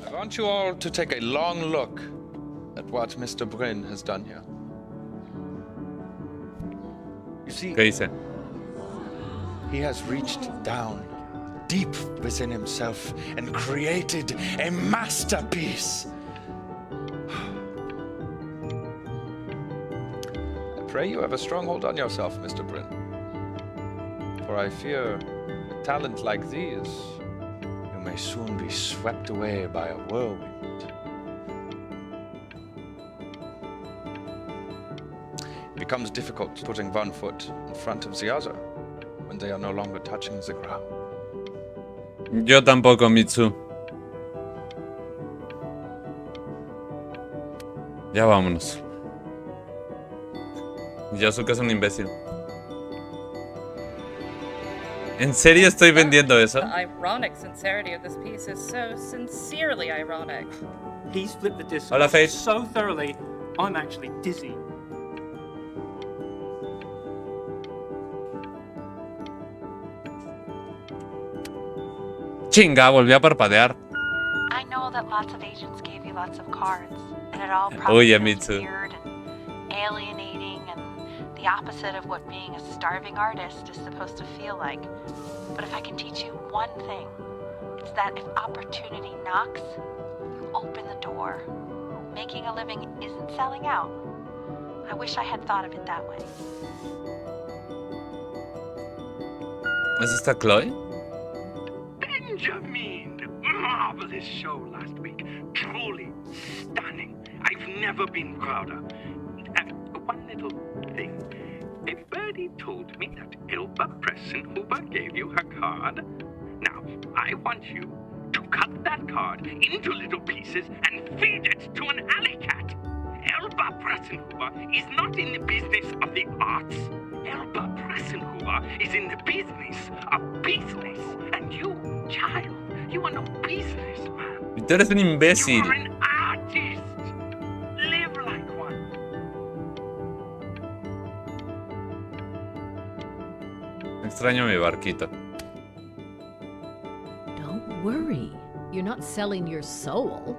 I want you all to take a long look at what Mr. Bryn has done here. You see, ¿Qué dice? he has reached down deep within himself and created a masterpiece. I pray you have a strong hold on yourself, Mr. Bryn. For I fear a talent like these, you may soon be swept away by a whirlwind. It becomes difficult putting one foot in front of the other when they are no longer touching the ground. Yo tampoco, Mitsu. Ya vámonos. Yasuka es un imbécil. ¿En serio estoy vendiendo eso? The ironic sincerity of this piece is so sincerely ironic. He's flipped the disc Hola, Faith. so thoroughly, I'm actually dizzy. Chinga, volví a parpadear. I know that lots of agents gave you lots of cards, and it all probably Oye, feels Mitsu. weird and alienating and the opposite of what being a starving artist is supposed to feel like. But if I can teach you one thing, it's that if opportunity knocks, you open the door. Making a living isn't selling out. I wish I had thought of it that way. ¿Es esta Chloe? Benjamin! Marvelous show last week. Truly stunning. I've never been prouder. One little thing. A birdie told me that Elba Pressenhuber gave you her card. Now, I want you to cut that card into little pieces and feed it to an alley cat. Elba Pressenhuber is not in the business of the arts. Elba Pressenhuber is in the business of business. And you, child, you are no businessman. Tú eres un imbécil. You are an artist. Live like one. Extraño mi barquito. Don't worry. You're not selling your soul.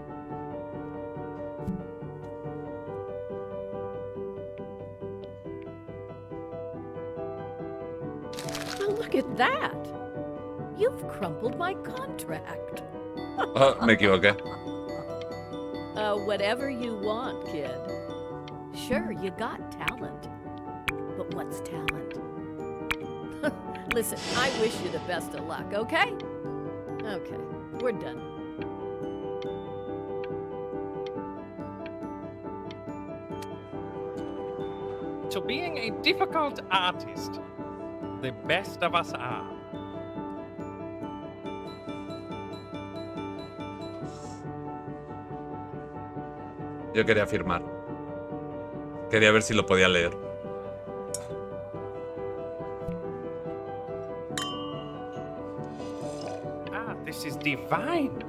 Now look at that. You've crumpled my contract. Oh, me equivoqué. Whatever you want, kid. Sure, you got talent. But what's talent? Listen, I wish you the best of luck, okay? Okay, we're done. To being a difficult artist, the best of us are. Yo quería firmar. Quería ver si lo podía leer. Ah, this is divine.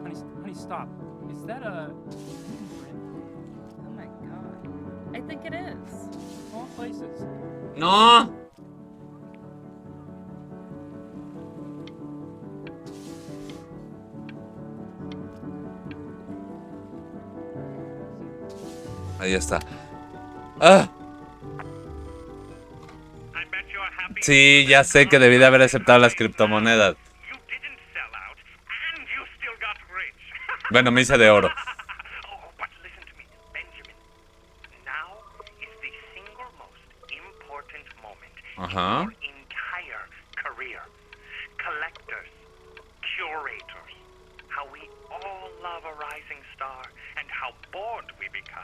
Honey, stop. Is that a... Oh my god. I think it is. All places. No. Ahí está. ¡Ah! Sí, ya sé que debí de haber aceptado las criptomonedas. Bueno, me hice de oro. Ajá.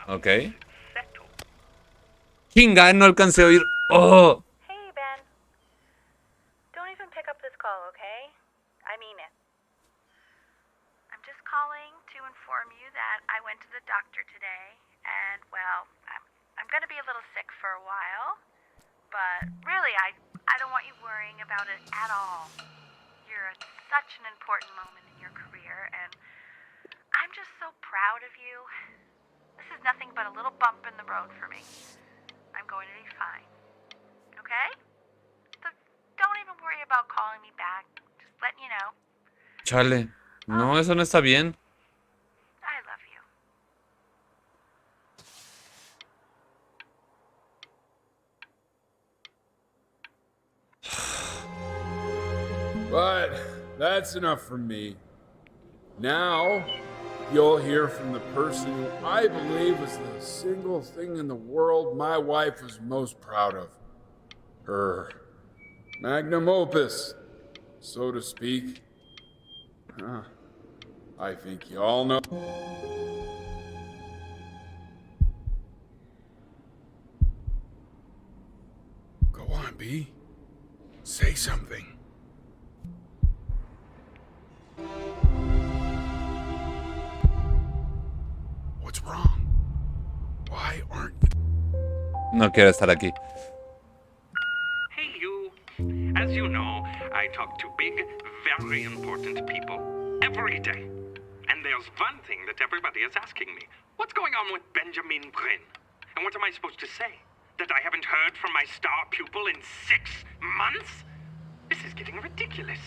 Ok. Kinga, no alcancé a oír. ¡Oh! Hey, Ben. Don't even pick up this call, okay? I mean it. I'm just calling to inform you that I went to the doctor today, and, well, I'm I'm gonna be a little sick for a while, but really, I don't want you worrying about it at all. You're at such an important moment in your career, and I'm just so proud of you. This is nothing but a little bump in the road for me. I'm going to be fine. Okay? So don't even worry about calling me back. Just letting you know. Chale. No, eso no está bien. I love you. But that's enough from me. Now, you'll hear from the person who I believe is the single thing in the world my wife was most proud of. Her magnum opus, so to speak. I think you all know. Go on, B. Say something. What's wrong? Why aren't you? No quiero estar aquí. Hey, you. As you know, I talk to big, very important people every day. And there's one thing that everybody is asking me. What's going on with Benjamin Brin? And what am I supposed to say? That I haven't heard from my star pupil in 6 months? This is getting ridiculous.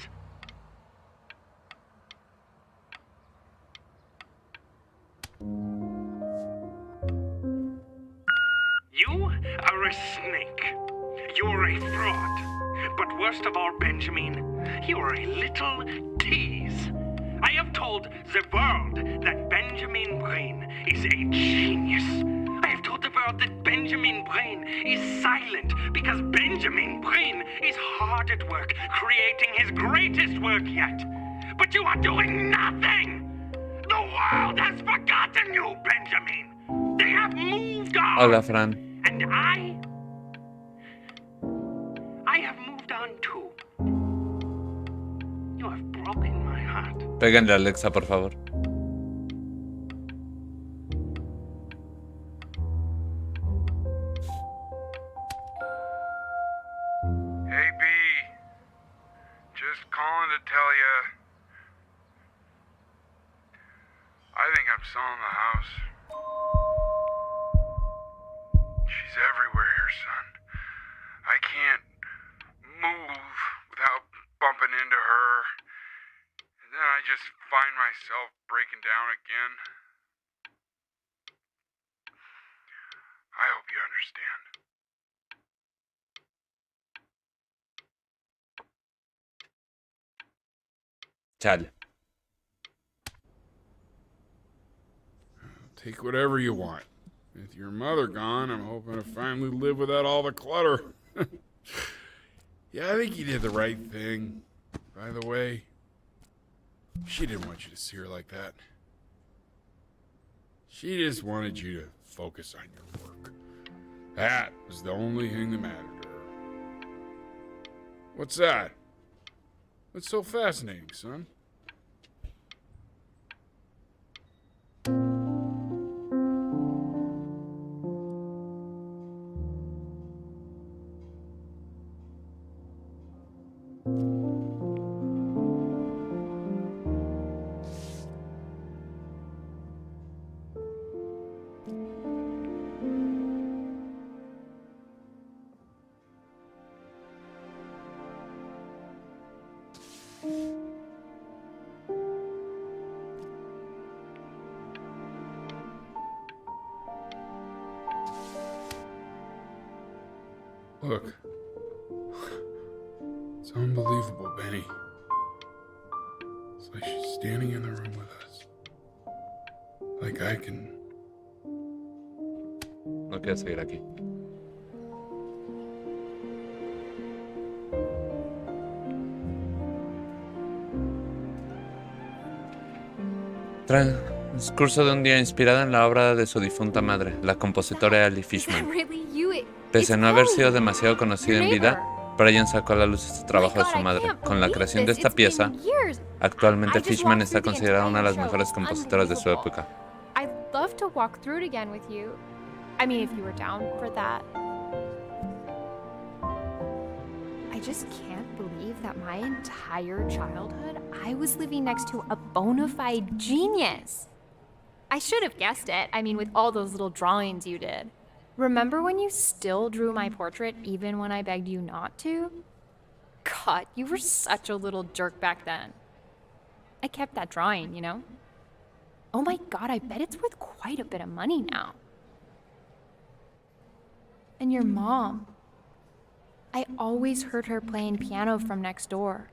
You are a snake. You're a fraud. But worst of all, Benjamin, you're a little tease. I have told the world that Benjamin Brain is a genius. I have told the world that Benjamin Brain is silent because Benjamin Brain is hard at work creating his greatest work yet. But you are doing nothing! The world has forgotten you, Benjamin! They have moved on! Hola, Fran. And I have moved on too. You have broken my heart. Péganle a Alexa, por favor. Hey, B. Just calling to tell you. I think I'm selling the house. She's everywhere here, son. I can't move without bumping into her. And then I just find myself breaking down again. I hope you understand. Chale. Take whatever you want. With your mother gone, I'm hoping to finally live without all the clutter. Yeah, I think you did the right thing. By the way, she didn't want you to see her like that. She just wanted you to focus on your work. That was the only thing that mattered to her. What's that? What's so fascinating, son? Look. It's unbelievable, Benny. It's like she's standing in the room with us. Like I can... No quiero seguir aquí. Transcurso de un día inspirada en la obra de su difunta madre, la compositora Ali Fishman. Pese a no haber sido demasiado conocida en vida, Brian sacó a la luz este trabajo de su madre. Con la creación de esta pieza, actualmente Fishman está considerada una de las mejores compositoras de su época. I'd love to walk through it again with you. I mean, if you were down for that. I just can't believe that my entire childhood, I was living next to a bona fide genius. I should have guessed it. I mean, with all those little drawings you did. Remember when you still drew my portrait even when I begged you not to? God, you were such a little jerk back then. I kept that drawing, you know? Oh my God, I bet it's worth quite a bit of money now. And your mom. I always heard her playing piano from next door,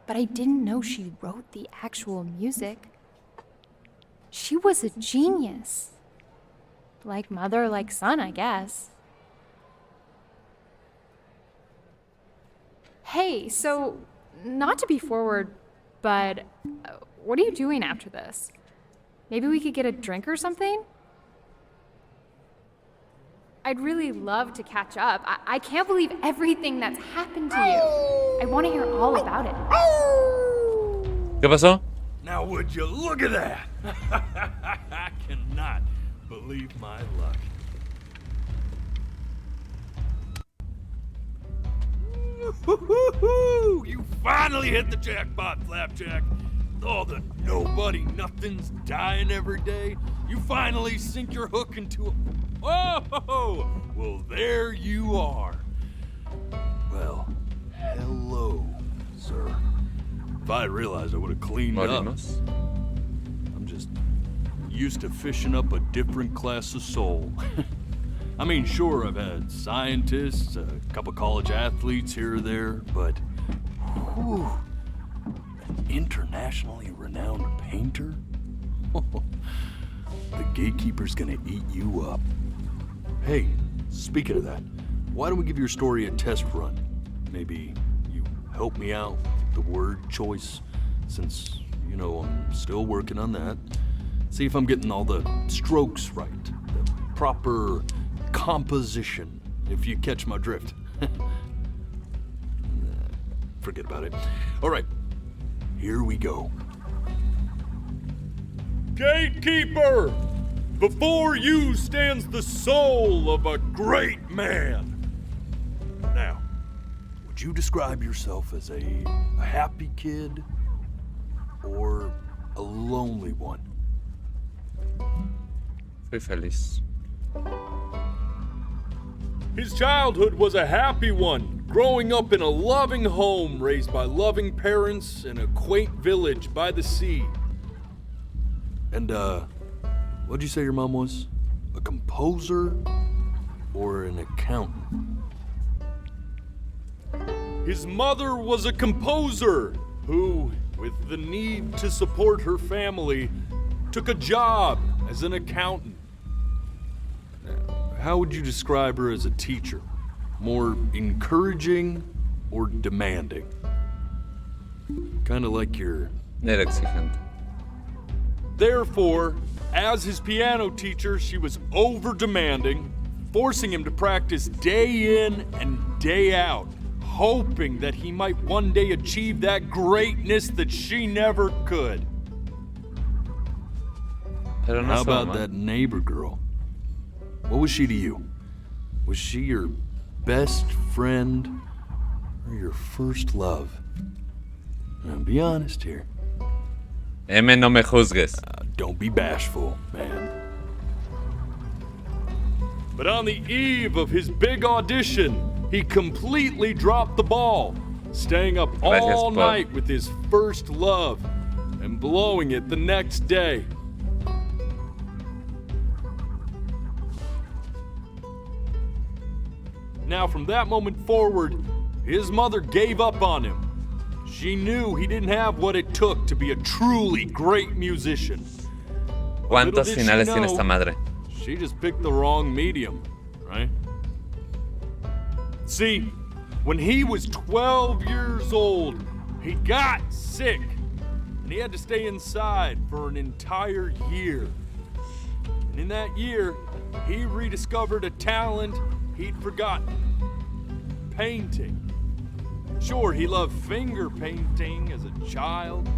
but I didn't know she wrote the actual music. She was a genius. Like mother, like son, I guess. Hey, so, not to be forward, but what are you doing after this? Maybe we could get a drink or something? I'd really love to catch up. I can't believe everything that's happened to you. I want to hear all about it. ¿Qué pasó? Now would you look at that? I cannot believe my luck. Woo-hoo-hoo-hoo! You finally hit the jackpot, Flapjack. All the nobody nothings dying every day. You finally sink your hook into a... Oh, well, there you are. Well, hello, sir. If I had realized, I would have cleaned up. I'm just used to fishing up a different class of soul. I mean, sure, I've had scientists, a couple college athletes here or there, but whew, internationally renowned painter? The gatekeeper's gonna eat you up. Hey, speaking of that, why don't we give your story a test run? Maybe you help me out with the word choice, since, you know, I'm still working on that. See if I'm getting all the strokes right, the proper composition, if you catch my drift. Forget about it. All right, here we go. Gatekeeper! Before you stands the soul of a great man. Now, would you describe yourself as a happy kid or a lonely one? Fui feliz. His childhood was a happy one, growing up in a loving home raised by loving parents in a quaint village by the sea. And, what'd you say your mom was? A composer or an accountant? His mother was a composer who, with the need to support her family, took a job as an accountant. How would you describe her as a teacher? More encouraging or demanding? Kind of like your... Era exigente. Therefore, as his piano teacher, she was over-demanding, forcing him to practice day in and day out, hoping that he might one day achieve that greatness that she never could. How about that neighbor girl? What was she to you? Was she your best friend or your first love? Now, be honest here. No me juzgues. Don't be bashful, man. But on the eve of his big audition, he completely dropped the ball, staying up all night with his first love and blowing it the next day. Now, from that moment forward, his mother gave up on him. She knew he didn't have what it took to be a truly great musician. ¿Cuántos finales tiene esta madre? She just picked the wrong medium, right? See, when he was 12 years old, he got sick, and he had to stay inside for an entire year. And in that year, he rediscovered a talent he'd forgotten. Painting. Sure, he loved finger painting as a child.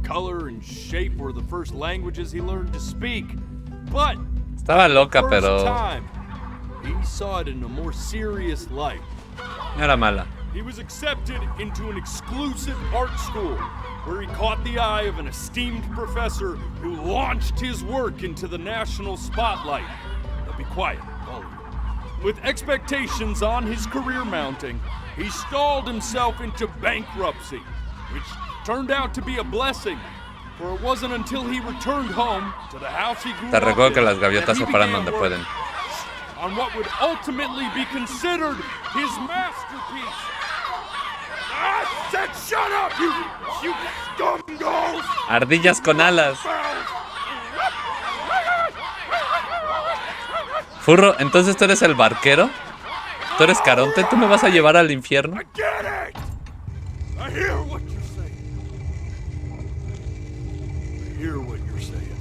Color and shape were the first languages he learned to speak. But estaba loca, for the first pero time, he saw it in a more serious light. Era mala. He was accepted into an exclusive art school where he caught the eye of an esteemed professor who launched his work into the national spotlight. Now be quiet, all of you. With expectations on his career mounting, he stalled himself into bankruptcy, which turned out to be a blessing, for it wasn't until he returned home to the house he grew Te up recuerdo que in las gaviotas that he se paran began donde work pueden. on what would ultimately be considered his masterpiece. I said shut up, you scumballs! Ardillas con alas. Furro, entonces tú eres el barquero. ¿Tú eres Caronte? ¿Tú me vas a llevar al infierno? I hear what you're saying. I hear what you're saying.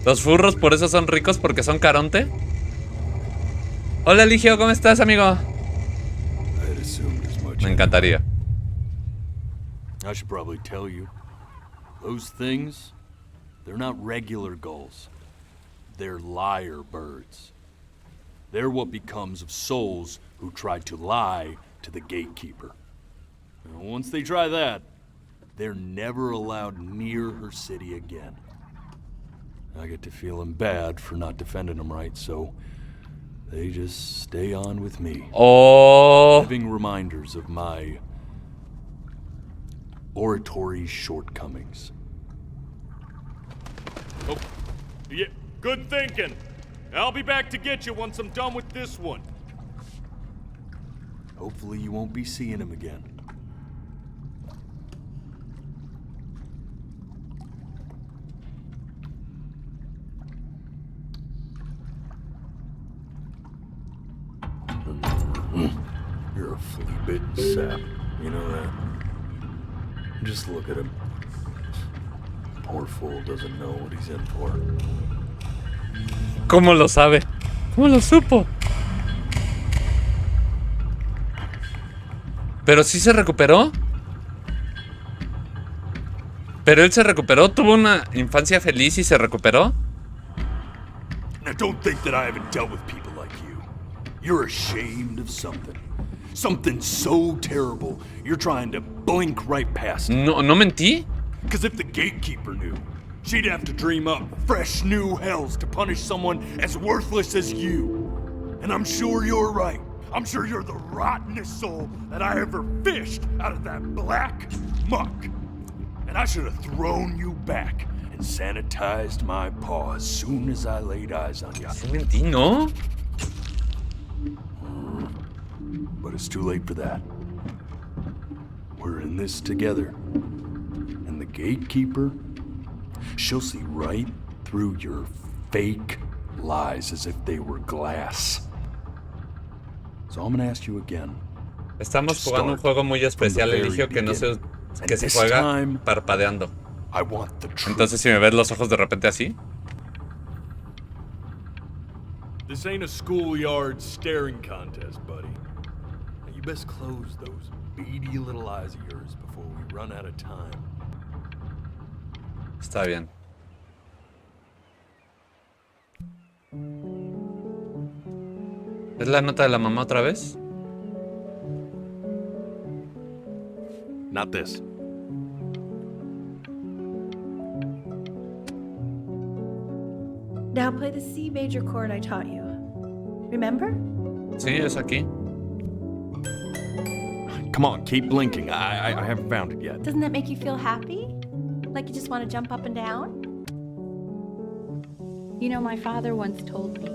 ¿Los furros por eso son ricos porque son Caronte? Hola Eligio, ¿cómo estás, amigo? Me encantaría. I should probably tell you. Those things, they're not regular gulls. They're lyre birds. They're what becomes of souls who try to lie to the gatekeeper. And once they try that, they're never allowed near her city again. I get to feeling bad for not defending them right, so they just stay on with me. Oh. Living reminders of my oratory shortcomings. Oh, yeah, good thinking. I'll be back to get you once I'm done with this one. Hopefully you won't be seeing him again. You're a flea-bitten sap, you know that? Just look at him. Poor fool doesn't know what he's in for. ¿Cómo lo sabe? ¿Cómo lo supo? Pero sí se recuperó. Pero él se recuperó, tuvo una infancia feliz y se recuperó. Now don't think that I haven't dealt with people like you. You're ashamed of something. Something so terrible, you're trying to blink right past it. No mentí. Because if the gatekeeper knew, she'd have to dream up fresh new hells to punish someone as worthless as you. And I'm sure you're right. I'm sure you're the rottenest soul that I ever fished out of that black muck. And I should have thrown you back and sanitized my paw as soon as I laid eyes on you. Sí mentí, ¿no? But it's too late for that. We're in this together. And the gatekeeper, she'll see right through your fake lies as if they were glass. So I'm gonna ask you again. Estamos jugando un juego muy especial, Eligio, que no se juega parpadeando. Entonces si me ves los ojos de repente así. This ain't a schoolyard staring contest, buddy. Now you best close those beady little eyes of yours before we run out of time. Está bien. ¿Es la nota de la mamá otra vez? Not this. Now play the C major chord I taught you. Remember? Sí, es aquí. Come on, keep blinking. I haven't found it yet. Doesn't that make you feel happy? Like you just want to jump up and down? You know, my father once told me,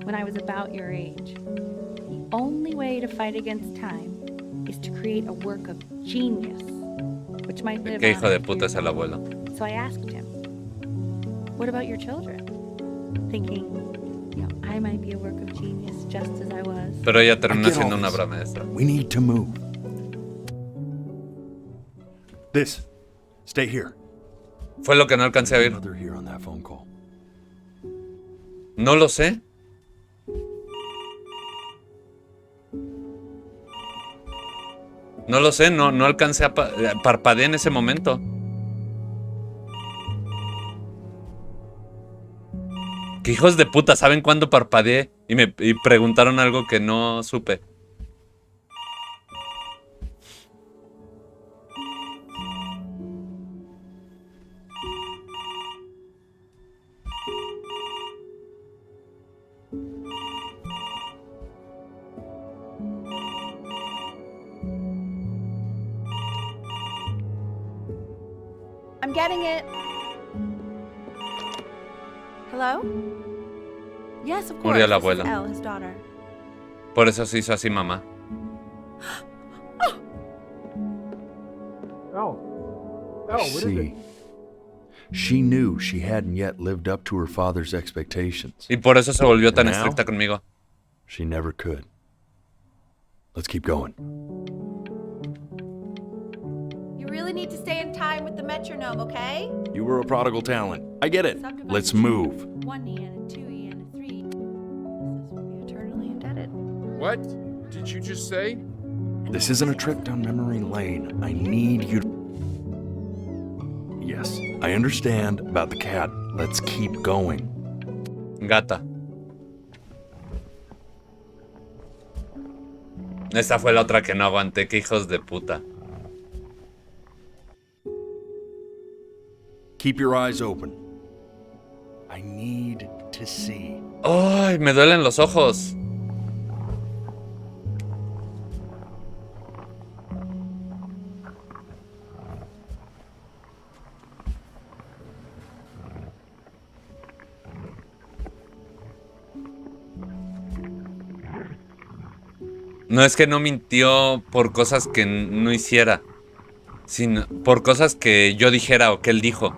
when I was about your age, the only way to fight against time is to create a work of genius, which might live Qué on hijo de puta es el abuelo. So I asked him, what about your children? Thinking, you know, I might be a work of genius just as I was. Pero ella termina siendo una obra maestra. We need to move. This. Stay here. Fue lo que no alcancé a oír. Mother here on that phone call. No lo sé. No lo sé, no alcancé a parpadear en ese momento. Que hijos de puta, ¿saben cuándo parpadeé? Y preguntaron algo que no supe. I'm getting it. Hello? Yes, of course. Murió la This is abuela. Elle, his daughter. Por eso se hizo así mamá. See, she knew she hadn't yet lived up to her father's expectations. Y por eso se volvió tan And now, estricta conmigo. She never could. Let's keep going. You really need to stay in time with the metronome, okay? You were a prodigal talent. I get it. Let's move. 1 E and a 2 E and a 3 E. This will be eternally indebted. What did you just say? This isn't a trip down memory lane. I need you to... Yes, I understand about the cat. Let's keep going. Gata. Esta fue la otra que no aguanté. Qué hijos de puta. Keep your eyes open. I need to see. ¡Ay! Me duelen los ojos. No es que no mintió por cosas que no hiciera, sino por cosas que yo dijera o que él dijo,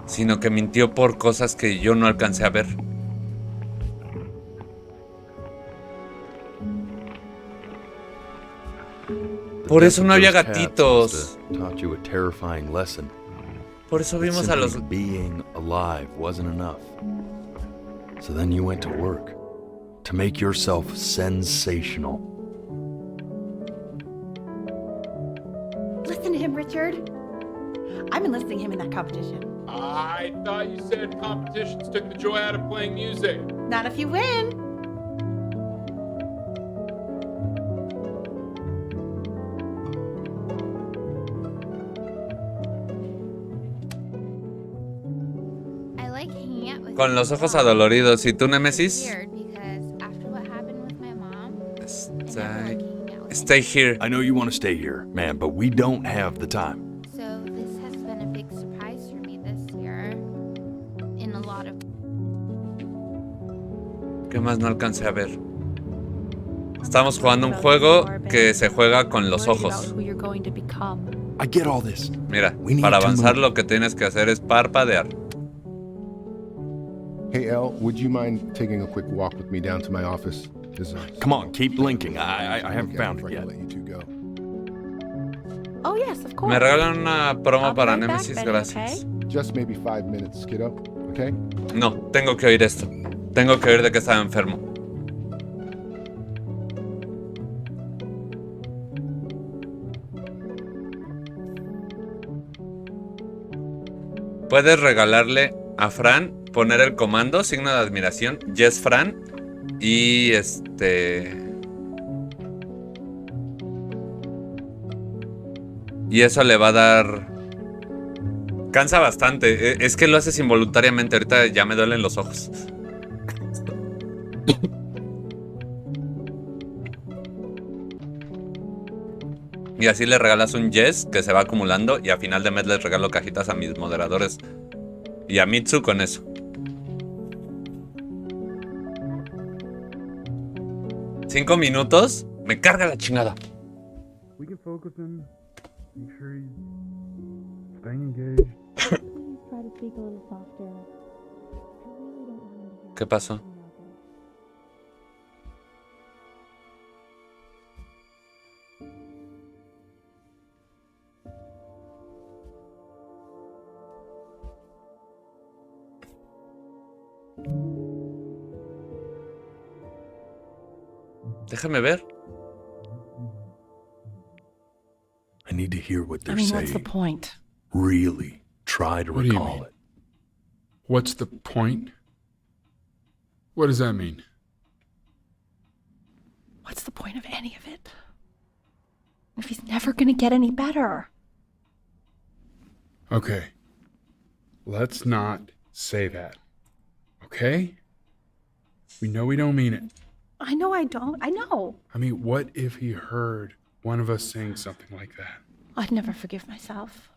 sino que mintió por cosas que yo no alcancé a ver. Por eso no había gatitos. Taught you a terrifying lesson. Por eso vimos a los... Being alive wasn't enough. So then you went to work to make yourself sensational. Listen to him, Richard. I'm enlisting him in that competition. I thought you said competitions took the joy out of playing music. Not if you win. I like hanging out with Con los ojos adoloridos. ¿Y tú, Nemesis? weird because after what happened with my mom, Stay here. I know you want to stay here, man, but we don't have the time. so this has been a big surprise for me this year. In a lot of ¿Qué más no alcancé a ver? Estamos jugando un juego que se juega con los ojos. Who you're going to become. I get all this. Mira, We need para to avanzar move. lo que tienes que hacer es parpadear. Hey, Elle, would you mind taking a quick walk with me down to my office? Come on, keep blinking. I haven't Okay, found if I it can yet. let you two go. Oh, yes, of course. Me regalan una promo I'll be para right back, Nemesis, Benny, gracias. Just maybe 5 minutes, kiddo, okay? No, tengo que oír esto. Tengo que oír de que estaba enfermo. Puedes regalarle a Fran, poner el comando, signo de admiración, Yes Fran, y y eso le va a dar... Cansa bastante, es que lo haces involuntariamente, ahorita ya me duelen los ojos. Y así le regalas un yes que se va acumulando y a final de mes les regalo cajitas a mis moderadores y a Mitsu con eso. ¿5 minutos? Me carga la chingada. We can focus in, make sure he's staying engaged. Try to speak a little softer. I really don't want him to hear. ¿Qué pasó? Déjame ver. I need to hear what I they're mean, saying. what's the point? Really try to What do you recall mean? it. What's the point? What does that mean? What's the point of any of it? If he's never gonna get any better. Okay. Let's not say that. Okay? We know we don't mean it. I know I don't. I know. I mean, what if he heard one of us saying something like that? I'd never forgive myself.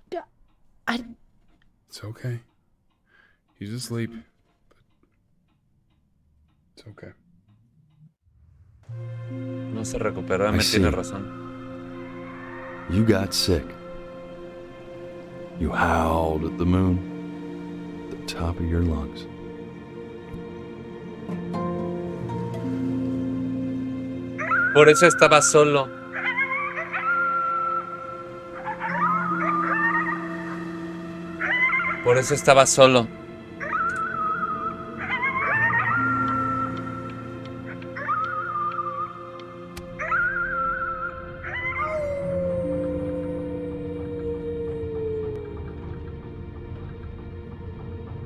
It's okay. He's asleep. But it's okay. No se recuperó, Emmett tiene razón. You got sick. You howled at the moon, at the top of your lungs. Por eso estaba solo. Por eso estaba solo.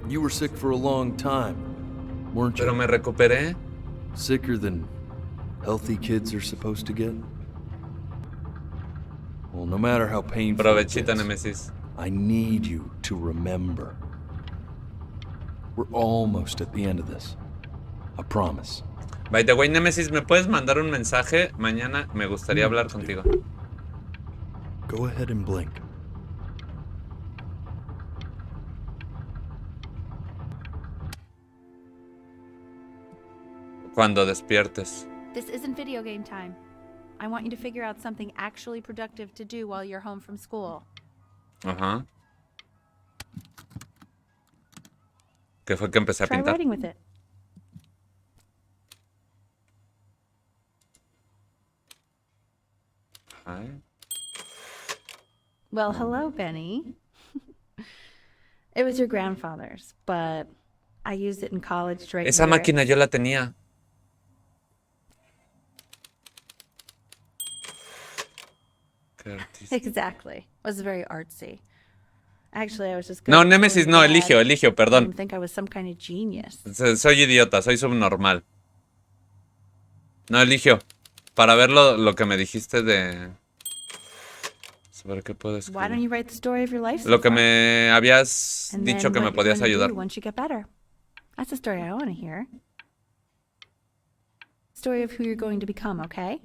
You were sick for a long time, weren't you? Pero me recuperé. Sicker than healthy kids are supposed to get? Well, no matter how painful it Provechita, is, Nemesis. I need you to remember. We're almost at the end of this. I promise. By the way, Nemesis, ¿me puedes mandar un mensaje? Mañana me gustaría hablar contigo. Go ahead and blink. Cuando despiertes. This isn't video game time. I want you to figure out something actually productive to do while you're home from school. Ajá. ¿Qué fue que empecé a Try pintar? writing with it. Ay. Well, hello, Benny. It was your grandfather's, but I used it in college to write Esa lyrics. máquina yo la tenía. Exactly. It was very artsy. Actually, I was just No, Nemesis, no, Eligio, perdón. I think I was some kind of genius. Soy idiota, soy subnormal. No, Eligio, para ver lo que me dijiste de... Saber qué puedo escribir. Why don't you write the story of your life so Lo que far? me habías And dicho then que me what you're podías gonna ayudar. do once you get better. That's the story I want to hear. Story of who you're going to become, okay?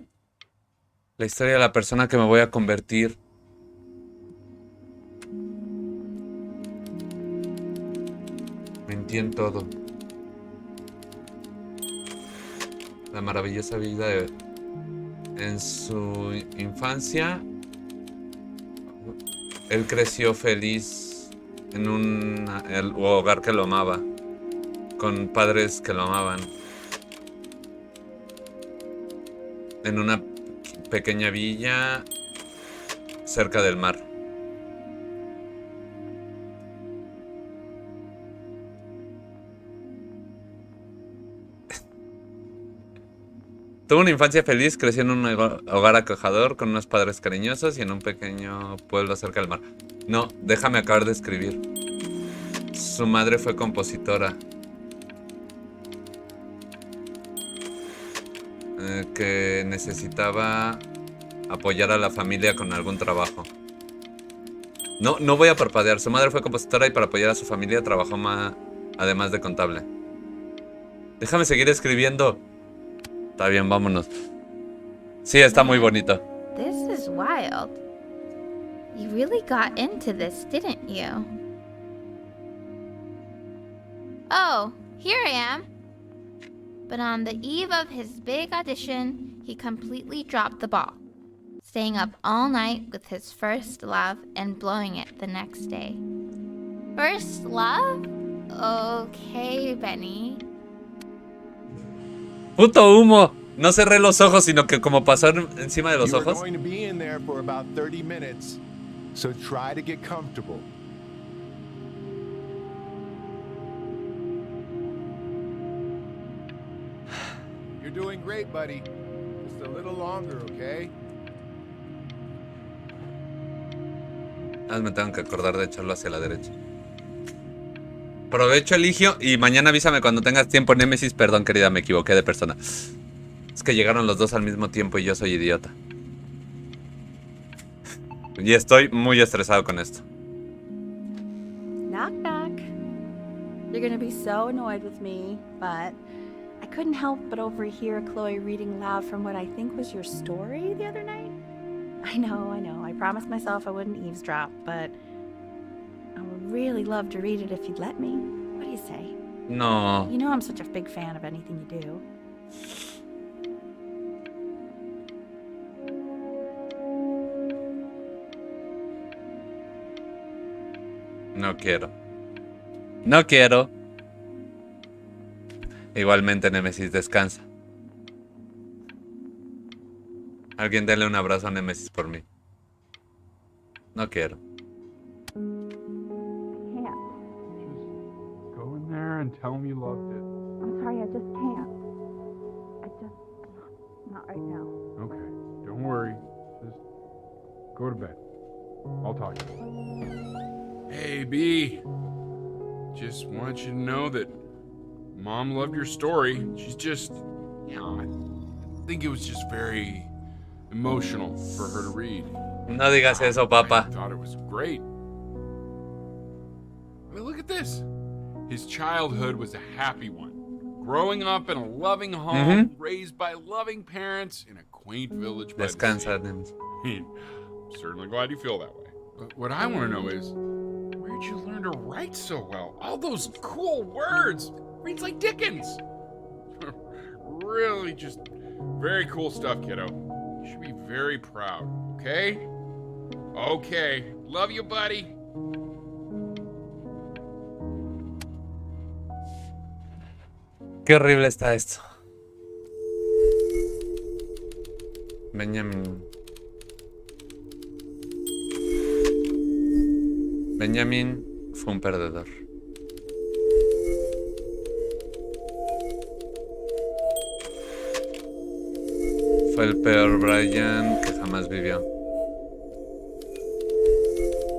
La historia de la persona que me voy a convertir. Mentí en todo. La maravillosa vida de... En su infancia, él creció feliz en un hogar que lo amaba, con padres que lo amaban, en una pequeña villa cerca del mar. Tuvo una infancia feliz, creció en un hogar acogedor con unos padres cariñosos y en un pequeño pueblo cerca del mar. No, déjame acabar de escribir. Su madre fue compositora. Que necesitaba apoyar a la familia con algún trabajo. No voy a parpadear. Su madre fue compositora y para apoyar a su familia trabajó además de contable. Déjame seguir escribiendo. Está bien, vámonos. Sí, está muy bonito. This is wild. You really got into this, didn't you? Oh, here I am. But on the eve of his big audition, he completely dropped the ball, staying up all night with his first love and blowing it the next day. First love? Okay, Benny. ¡Puto humo! No cerré los ojos, sino que como pasó encima de los ojos. You are going to be in there for about 30 minutes, so try to get comfortable. You're doing great, buddy. Just a little longer, okay? Me tengo que acordar de echarlo hacia la derecha. Provecho, Eligio, y mañana avísame cuando tengas tiempo, Némesis. Perdón, querida, me equivoqué de persona. Es que llegaron los dos al mismo tiempo y yo soy idiota. Y estoy muy estresado con esto. Knock, knock. You're gonna be so annoyed with me, but I couldn't help but overhear Chloe reading loud from what I think was your story the other night. I know. I promised myself I wouldn't eavesdrop, but I would really love to read it if you'd let me. What do you say? No. You know I'm such a big fan of anything you do. No quiero. No quiero. Igualmente, Némesis, descansa. Alguien dele un abrazo a Némesis por mí. No quiero. Can't. Go in there and tell him you loved it. I'm sorry, I just can't. Not right now. Okay, don't worry. Just go to bed. I'll talk to you. Hey, B. Just want you to know that Mom loved your story. She's just, I think it was just very emotional for her to read. No digas eso, papá. I thought it was great. I mean, look at this. His childhood was a happy one. Growing up in a loving home, raised by loving parents in a quaint village by the sea. Descansa, Némesis. I mean, I'm certainly glad you feel that way. But what I want to know is, where'd you learn to write so well? All those cool words. Reads like Dickens. Really just very cool stuff, kiddo. You should be very proud, okay? Okay. Love you, buddy. Qué horrible está esto. Benjamin. Benjamin fue un perdedor. Fue el peor Brian que jamás vivió.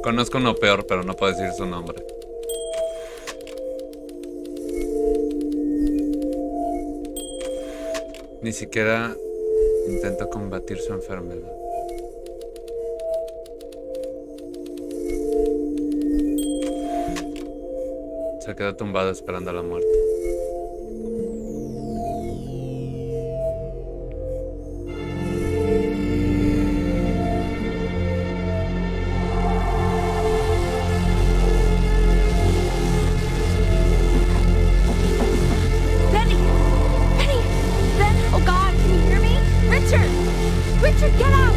Conozco uno peor, pero no puedo decir su nombre. Ni siquiera intentó combatir su enfermedad. Se quedó tumbado esperando la muerte. Richard, get out!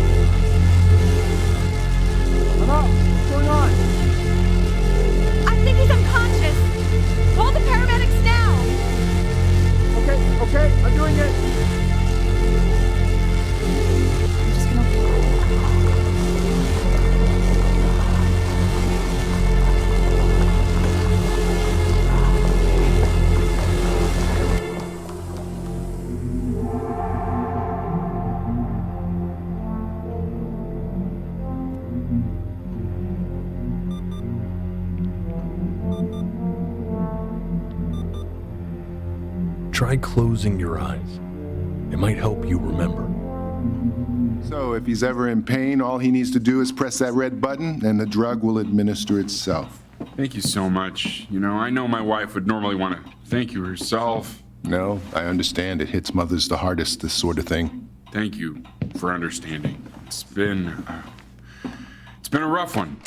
Enough! What's going on? I think he's unconscious. Call the paramedics now. Okay, I'm doing it. I'm just gonna... Try closing your eyes. It might help you remember. So if he's ever in pain, all he needs to do is press that red button and the drug will administer itself. Thank you so much. You know, I know my wife would normally want to thank you herself. No, I understand. It hits mothers the hardest, this sort of thing. Thank you for understanding. It's been a rough one.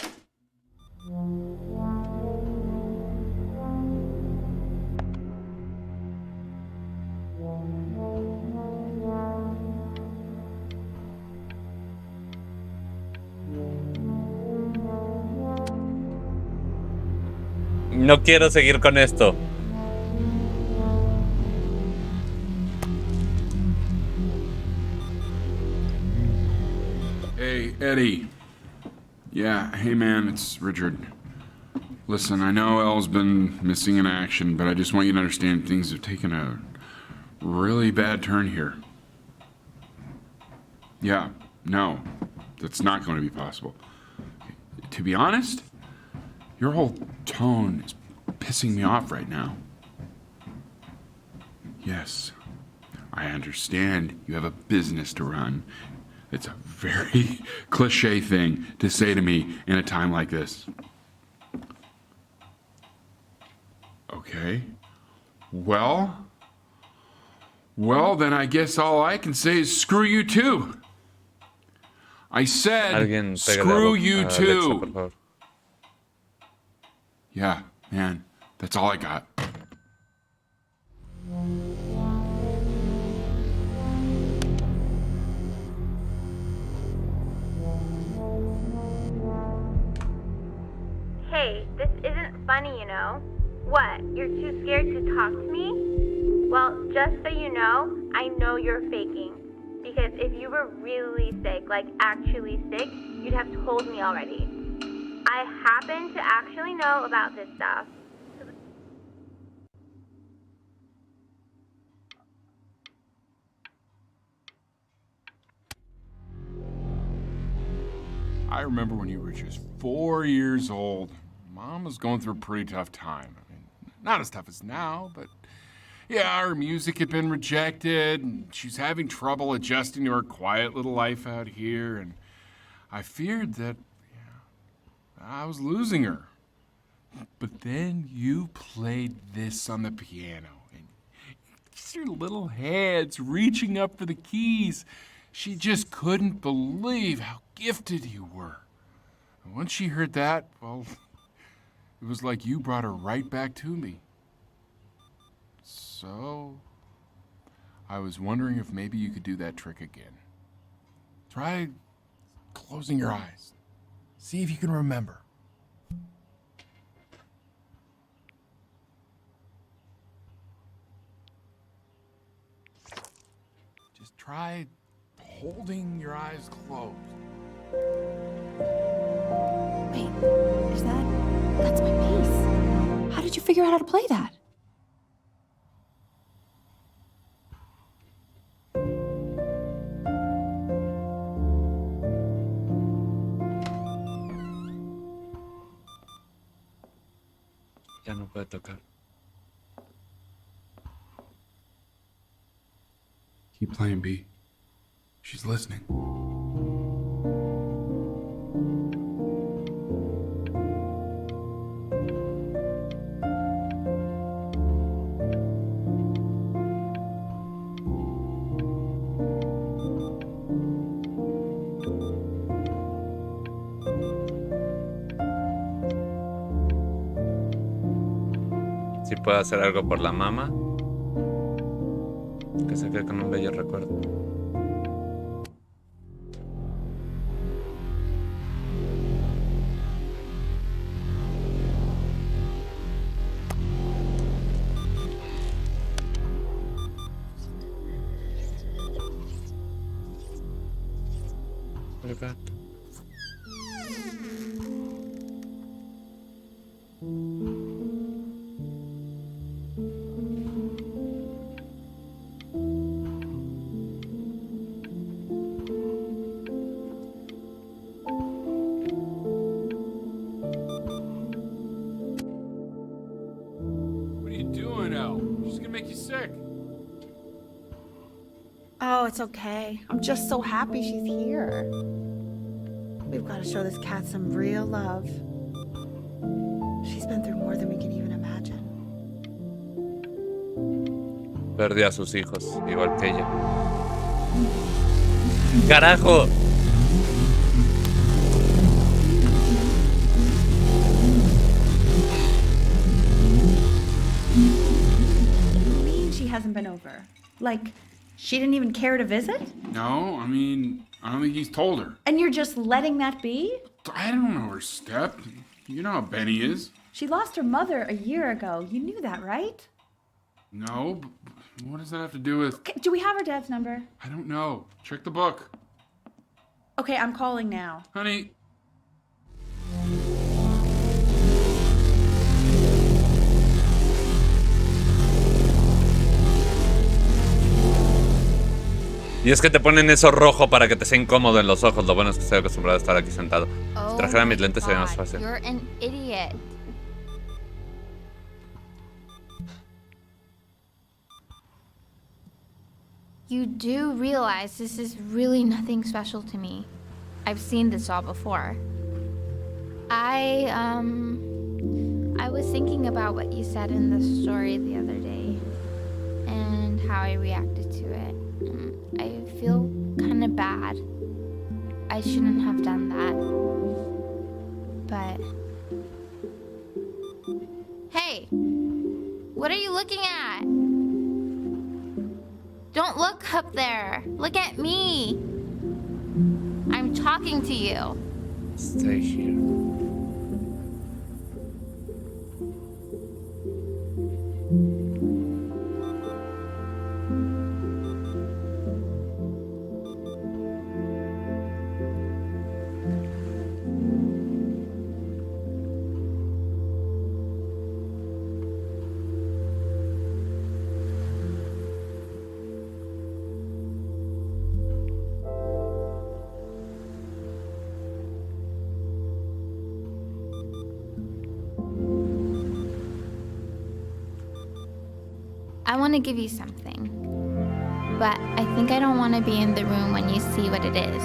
No quiero seguir con esto. Hey, Eddie. Yeah, hey man, it's Richard. Listen, I know Elle's been missing in action, but I just want you to understand things have taken a really bad turn here. Yeah, no, that's not going to be possible. To be honest, your whole tone is pissing me off right now. Yes, I understand you have a business to run. It's a very cliche thing to say to me in a time like this. Okay. Well, then I guess all I can say is screw you too. I said screw you too. Alexa, yeah, man, that's all I got. Hey, this isn't funny, you know. What, you're too scared to talk to me? Well, just so you know you're faking. Because if you were really sick, like actually sick, you'd have told me already. I happen to actually know about this stuff. I remember when you were just 4 years old. Mom was going through a pretty tough time. I mean, not as tough as now, but yeah, her music had been rejected, and she's having trouble adjusting to her quiet little life out here, and I feared that I was losing her. But then you played this on the piano, and just your little hands reaching up for the keys. She just couldn't believe how gifted you were. And once she heard that, well, it was like you brought her right back to me. So, I was wondering if maybe you could do that trick again. Try closing your eyes. See if you can remember. Just try holding your eyes closed. Wait, that's my bass. How did you figure out how to play that? Ya no puede tocar. Keep playing, B. She's listening. Si puedo hacer algo por la mamá, que se quede con un bello recuerdo. Perfecto. What are you doing, Elle? She's gonna make you sick. Oh, it's okay. I'm just so happy she's here. We've got to show this cat some real love. She's been through more than we can even imagine. Perdió a sus hijos, igual que ella. ¡Carajo! What do you mean she hasn't been over? Like, she didn't even care to visit? No, I mean, I don't think he's told her. And you're just letting that be? I don't know her step. You know how Benny is. She lost her mother a year ago. You knew that, right? No, but what does that have to do with... Okay, do we have her dad's number? I don't know. Check the book. Okay, I'm calling now. Honey. Y es que te ponen eso rojo para que te sea incómodo en los ojos. Lo bueno es que estoy acostumbrado a estar aquí sentado. Si trajera mis lentes sería más fácil. You're an idiot. You do realize this is really nothing special to me. I've seen this all before. I was thinking about what you said in the story the other day and how I reacted to it. I feel kind of bad. I shouldn't have done that. But... Hey! What are you looking at? Don't look up there. Look at me. I'm talking to you. Stay here. I want to give you something, but I think I don't want to be in the room when you see what it is.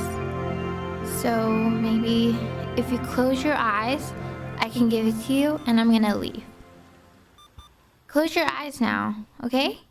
So maybe if you close your eyes, I can give it to you and I'm gonna leave. Close your eyes now, okay?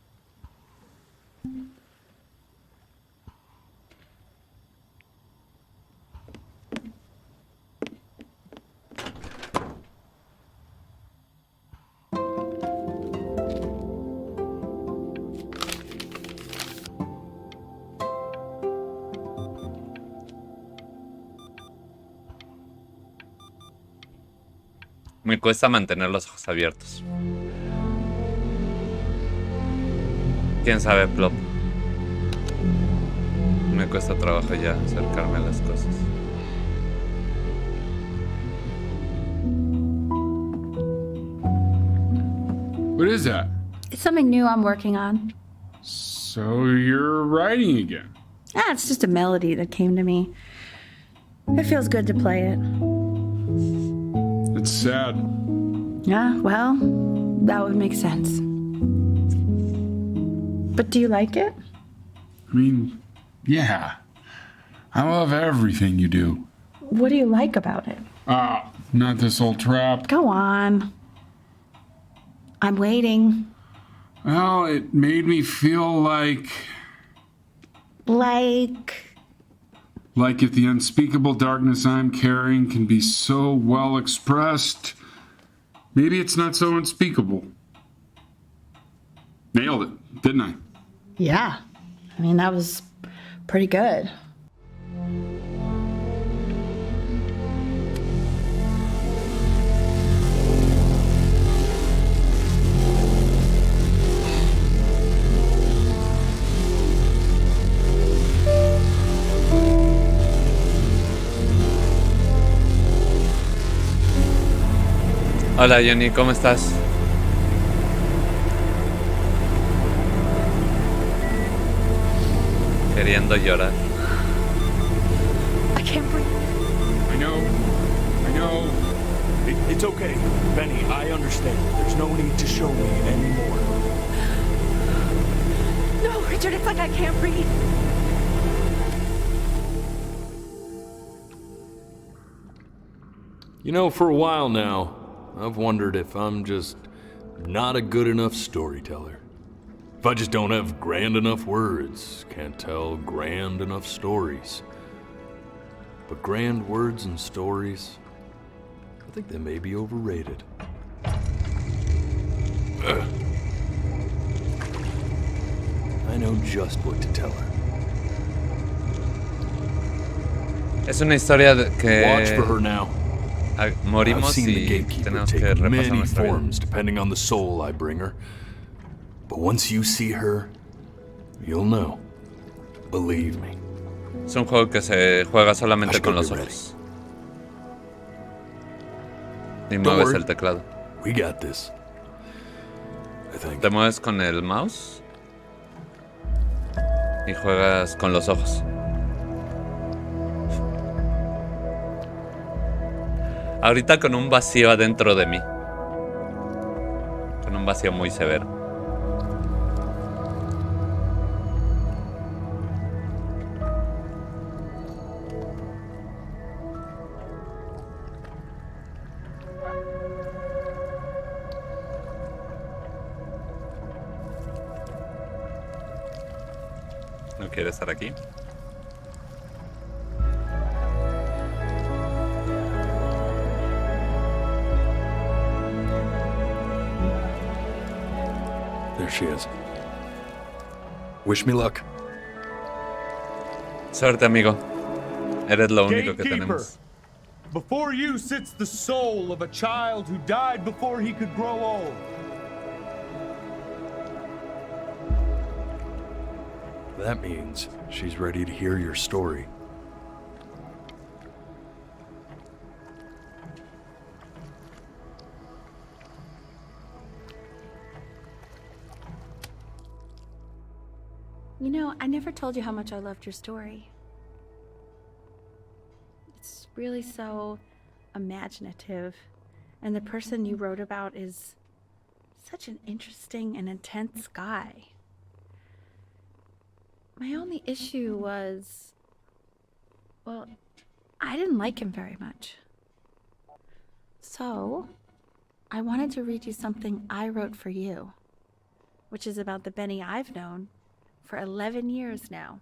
Me cuesta mantener los ojos abiertos. ¿Quién sabe, Plop? Me cuesta trabajo ya acercarme a las cosas. What is that? It's something new I'm working on. So you're writing again? It's just a melody that came to me. It feels good to play it. It's sad. Yeah, well, that would make sense. But do you like it? I mean, yeah. I love everything you do. What do you like about it? Not this old trap. Go on. I'm waiting. Well, it made me feel like if the unspeakable darkness I'm carrying can be so well expressed, maybe it's not so unspeakable. Nailed it, didn't I? Yeah. I mean, that was pretty good. Hola Johnny, ¿cómo estás? Queriendo llorar. I can't breathe. I know. It's okay, Benny, I understand. There's no need to show me anymore. No, Richard, it's like I can't breathe. You know, for a while now, I've wondered if I'm just not a good enough storyteller. If I just don't have grand enough words, can't tell grand enough stories. But grand words and stories, I think they may be overrated. I know just what to tell her. Es una historia que Watch for her now. Morimos I've seen the y gatekeeper tenemos que take repasar many nuestra vida. forms depending on the soul I bring her. But once you see her, you'll know. Believe me. Es un juego que se juega solamente con los ojos. Y mueves el teclado. We got this. I think. Te mueves con el mouse y juegas con los ojos. Ahorita con un vacío adentro de mí. Con un vacío muy severo. no quiere estar aquí. There she is. Wish me luck. Suerte, amigo. Eres lo único que Gatekeeper. tenemos. Before you sits the soul of a child who died before he could grow old. That means she's ready to hear your story. You know, I never told you how much I loved your story. It's really so imaginative, and the person you wrote about is such an interesting and intense guy. My only issue was, well, I didn't like him very much. So, I wanted to read you something I wrote for you, which is about the Benny I've known for 11 years now.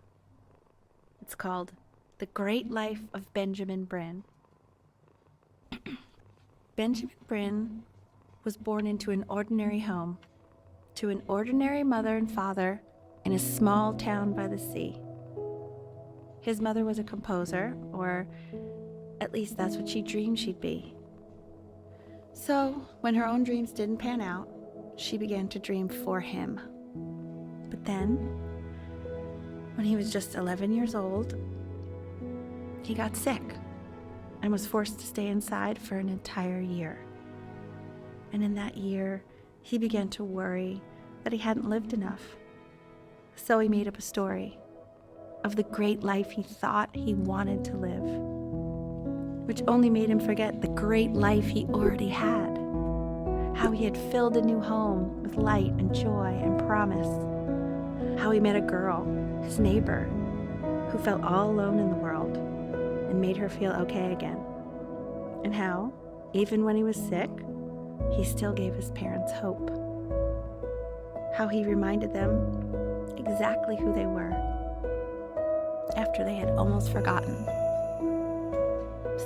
It's called The Great Life of Benjamin Bryn. Benjamin Bryn was born into an ordinary home, to an ordinary mother and father in a small town by the sea. His mother was a composer, or at least that's what she dreamed she'd be. So, when her own dreams didn't pan out, she began to dream for him. But then, when he was just 11 years old, he got sick and was forced to stay inside for an entire year. And in that year, he began to worry that he hadn't lived enough. So he made up a story of the great life he thought he wanted to live, which only made him forget the great life he already had, how he had filled a new home with light and joy and promise, how he met a girl, his neighbor, who felt all alone in the world and made her feel okay again, and how, even when he was sick, he still gave his parents hope, how he reminded them exactly who they were after they had almost forgotten.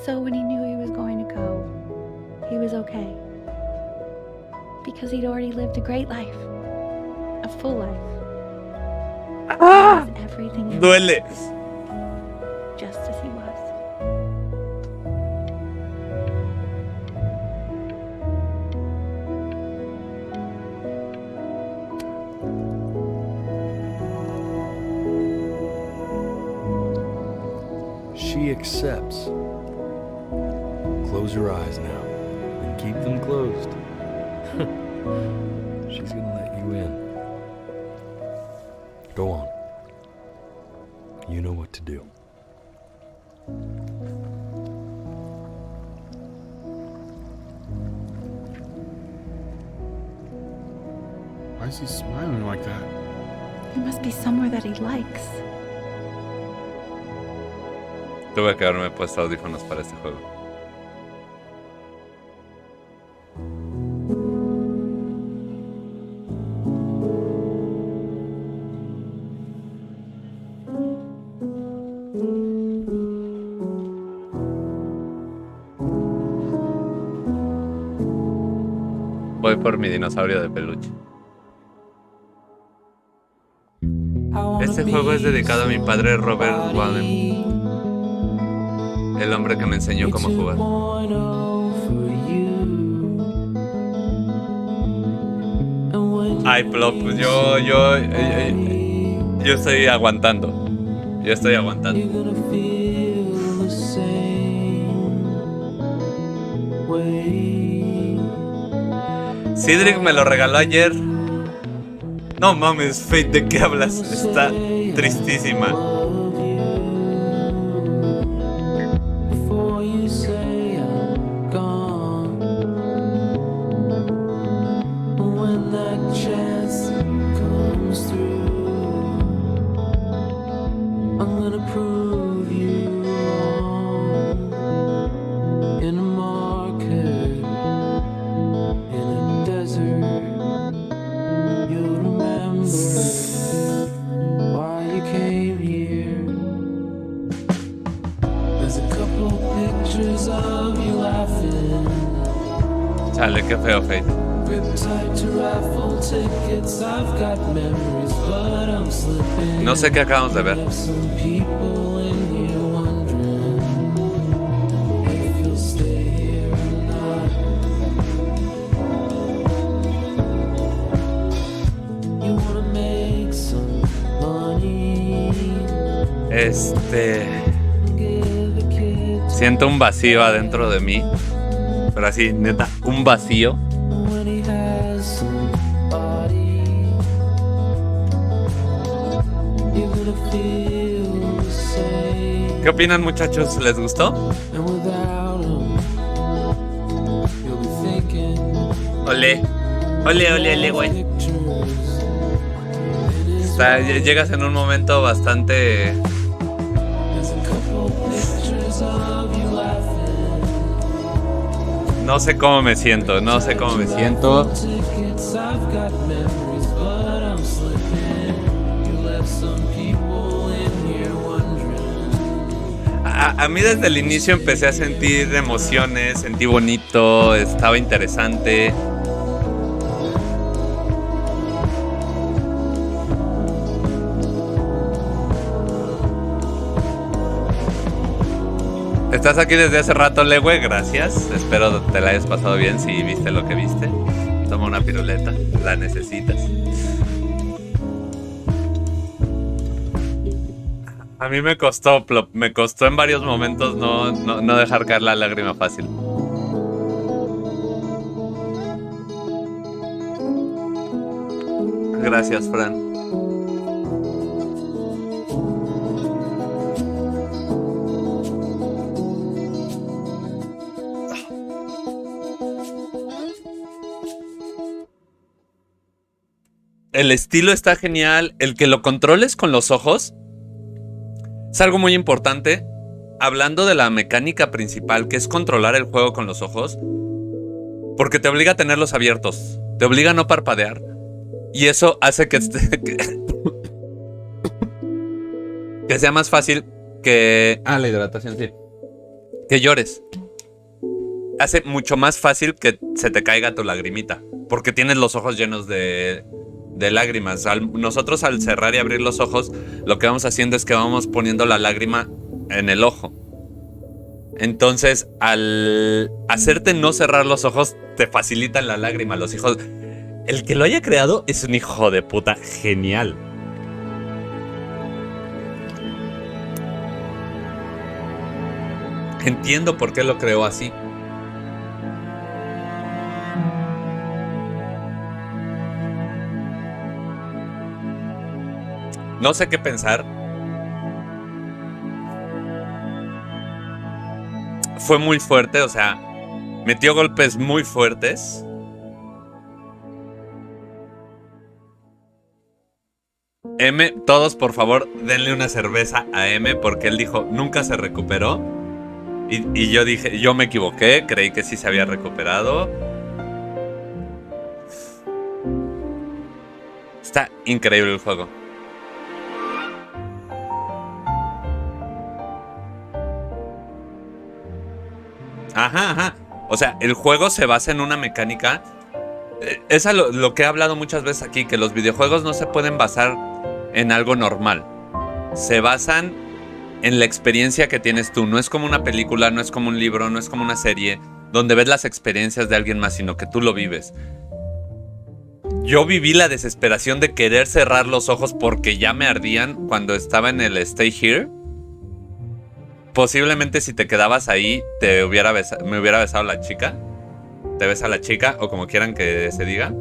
So when he knew he was going to go, he was okay, because he'd already lived a great life, a full life. ¡Ah! He was everything he Duele. was, just as he was. She accepts. Close your eyes now and keep them closed. She's gonna let you in. Go on. You know what to do. Why is he smiling like that? He must be somewhere that he likes. Tuve que haberme puesto audífonos para este juego. Voy por mi dinosaurio de peluche. Este juego es dedicado a mi padre Robert Wallen, el hombre que me enseñó cómo jugar. Ay, Plop, pues yo estoy aguantando. Yo estoy aguantando. Cedric me lo regaló ayer. No mames, Fate, ¿de qué hablas? Está tristísima. Why you came Chale, qué feo, Faith. No sé qué acabamos de ver. Siento un vacío adentro de mí. Pero así, neta, un vacío. ¿Qué opinan, muchachos? ¿Les gustó? Ole, ole, ole, ole, güey. Llegas en un momento bastante... No sé cómo me siento, no sé cómo me siento. A mí desde el inicio empecé a sentir emociones, sentí bonito, estaba interesante. Estás aquí desde hace rato, Lewe, gracias. Espero te la hayas pasado bien si viste lo que viste. Toma una piruleta, la necesitas. A mí me costó en varios momentos no dejar caer la lágrima fácil. Gracias, Fran. El estilo está genial. El que lo controles con los ojos es algo muy importante. Hablando de la mecánica principal, que es controlar el juego con los ojos, porque te obliga a tenerlos abiertos, te obliga a no parpadear, y eso hace que sea más fácil que... la hidratación, sí. Que llores. Hace mucho más fácil que se te caiga tu lagrimita, porque tienes los ojos llenos de lágrimas. Nosotros al cerrar y abrir los ojos, lo que vamos haciendo es que vamos poniendo la lágrima en el ojo. Entonces, al hacerte no cerrar los ojos, te facilitan la lágrima. Los hijos... El que lo haya creado es un hijo de puta genial. Entiendo por qué lo creó así. No sé qué pensar. Fue muy fuerte, o sea, metió golpes muy fuertes. M, todos por favor denle una cerveza a M, porque él dijo nunca se recuperó. Y yo dije, yo me equivoqué, creí que sí se había recuperado. Está increíble el juego. Ajá. O sea, el juego se basa en una mecánica. Es lo que he hablado muchas veces aquí, que los videojuegos no se pueden basar en algo normal. Se basan en la experiencia que tienes tú. No es como una película, no es como un libro, no es como una serie donde ves las experiencias de alguien más, sino que tú lo vives. Yo viví la desesperación de querer cerrar los ojos porque ya me ardían cuando estaba en el Stay Here. Posiblemente si te quedabas ahí me hubiera besado la chica. Te besa la chica, o como quieran que se diga.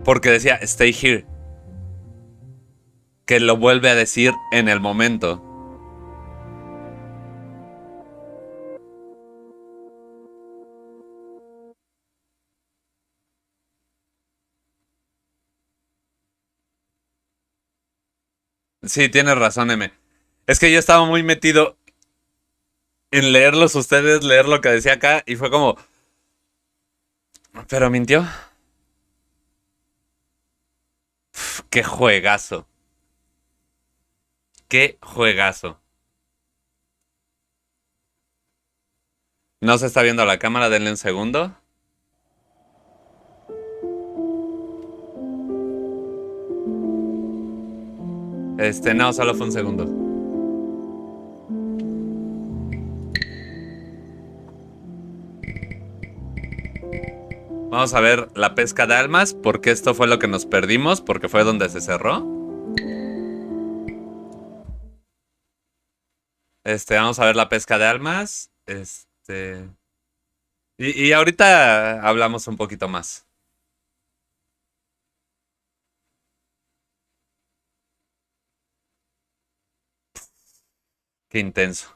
Porque decía Stay Here, que lo vuelve a decir en el momento. Sí, tienes razón, M. Es que yo estaba muy metido en leerlos ustedes, leer lo que decía acá, y fue como... ¿Pero mintió? Uf, ¡qué juegazo! Qué juegazo. No se está viendo la cámara, denle un segundo. No, solo fue un segundo. Vamos a ver la pesca de almas, porque esto fue lo que nos perdimos, porque fue donde se cerró. Vamos a ver la pesca de almas. Y ahorita hablamos un poquito más. Qué intenso.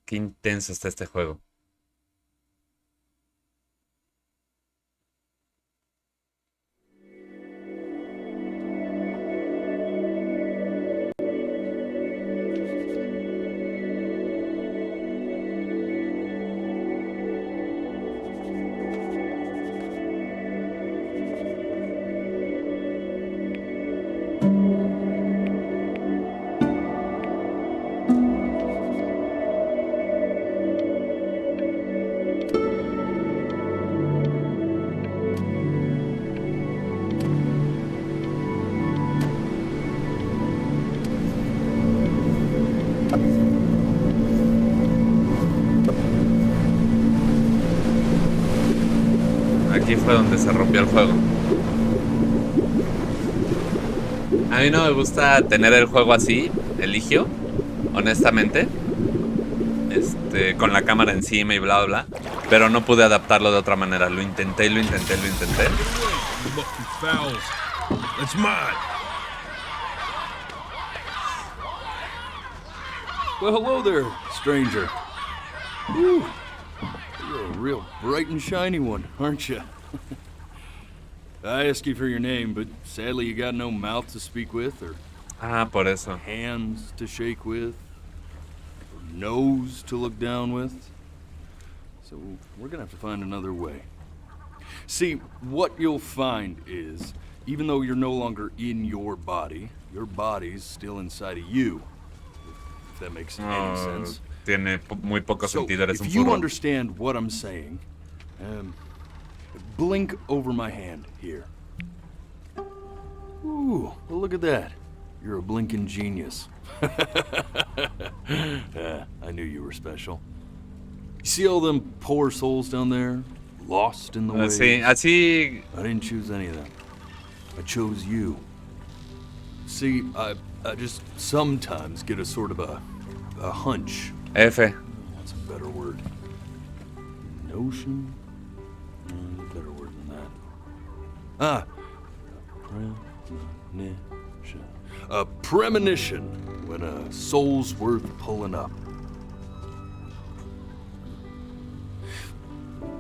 Qué intenso está este juego. Aquí fue donde se rompió el juego. A mí no me gusta tener el juego así, eligio, honestamente. Con la cámara encima y bla bla bla. Pero no pude adaptarlo de otra manera. Lo intenté. Well, hello there, stranger. Whew. You're a real bright and shiny one, aren't you? I asked you for your name, but sadly you got no mouth to speak with, or por eso. Hands to shake with, or nose to look down with. So we're gonna have to find another way. See, what you'll find is, even though you're no longer in your body's still inside of you. If that makes any sense. Tiene muy poco sentido, eres un if you furro. understand what I'm saying, blink over my hand here. Ooh, well, look at that. You're a blinking genius. I knew you were special. You see all them poor souls down there? Lost in the waves? Así. I didn't choose any of them. I chose you. See, I just sometimes get a sort of a hunch. F. What's a better word? Notion? A better word than that. Premonition. A premonition when a soul's worth pulling up.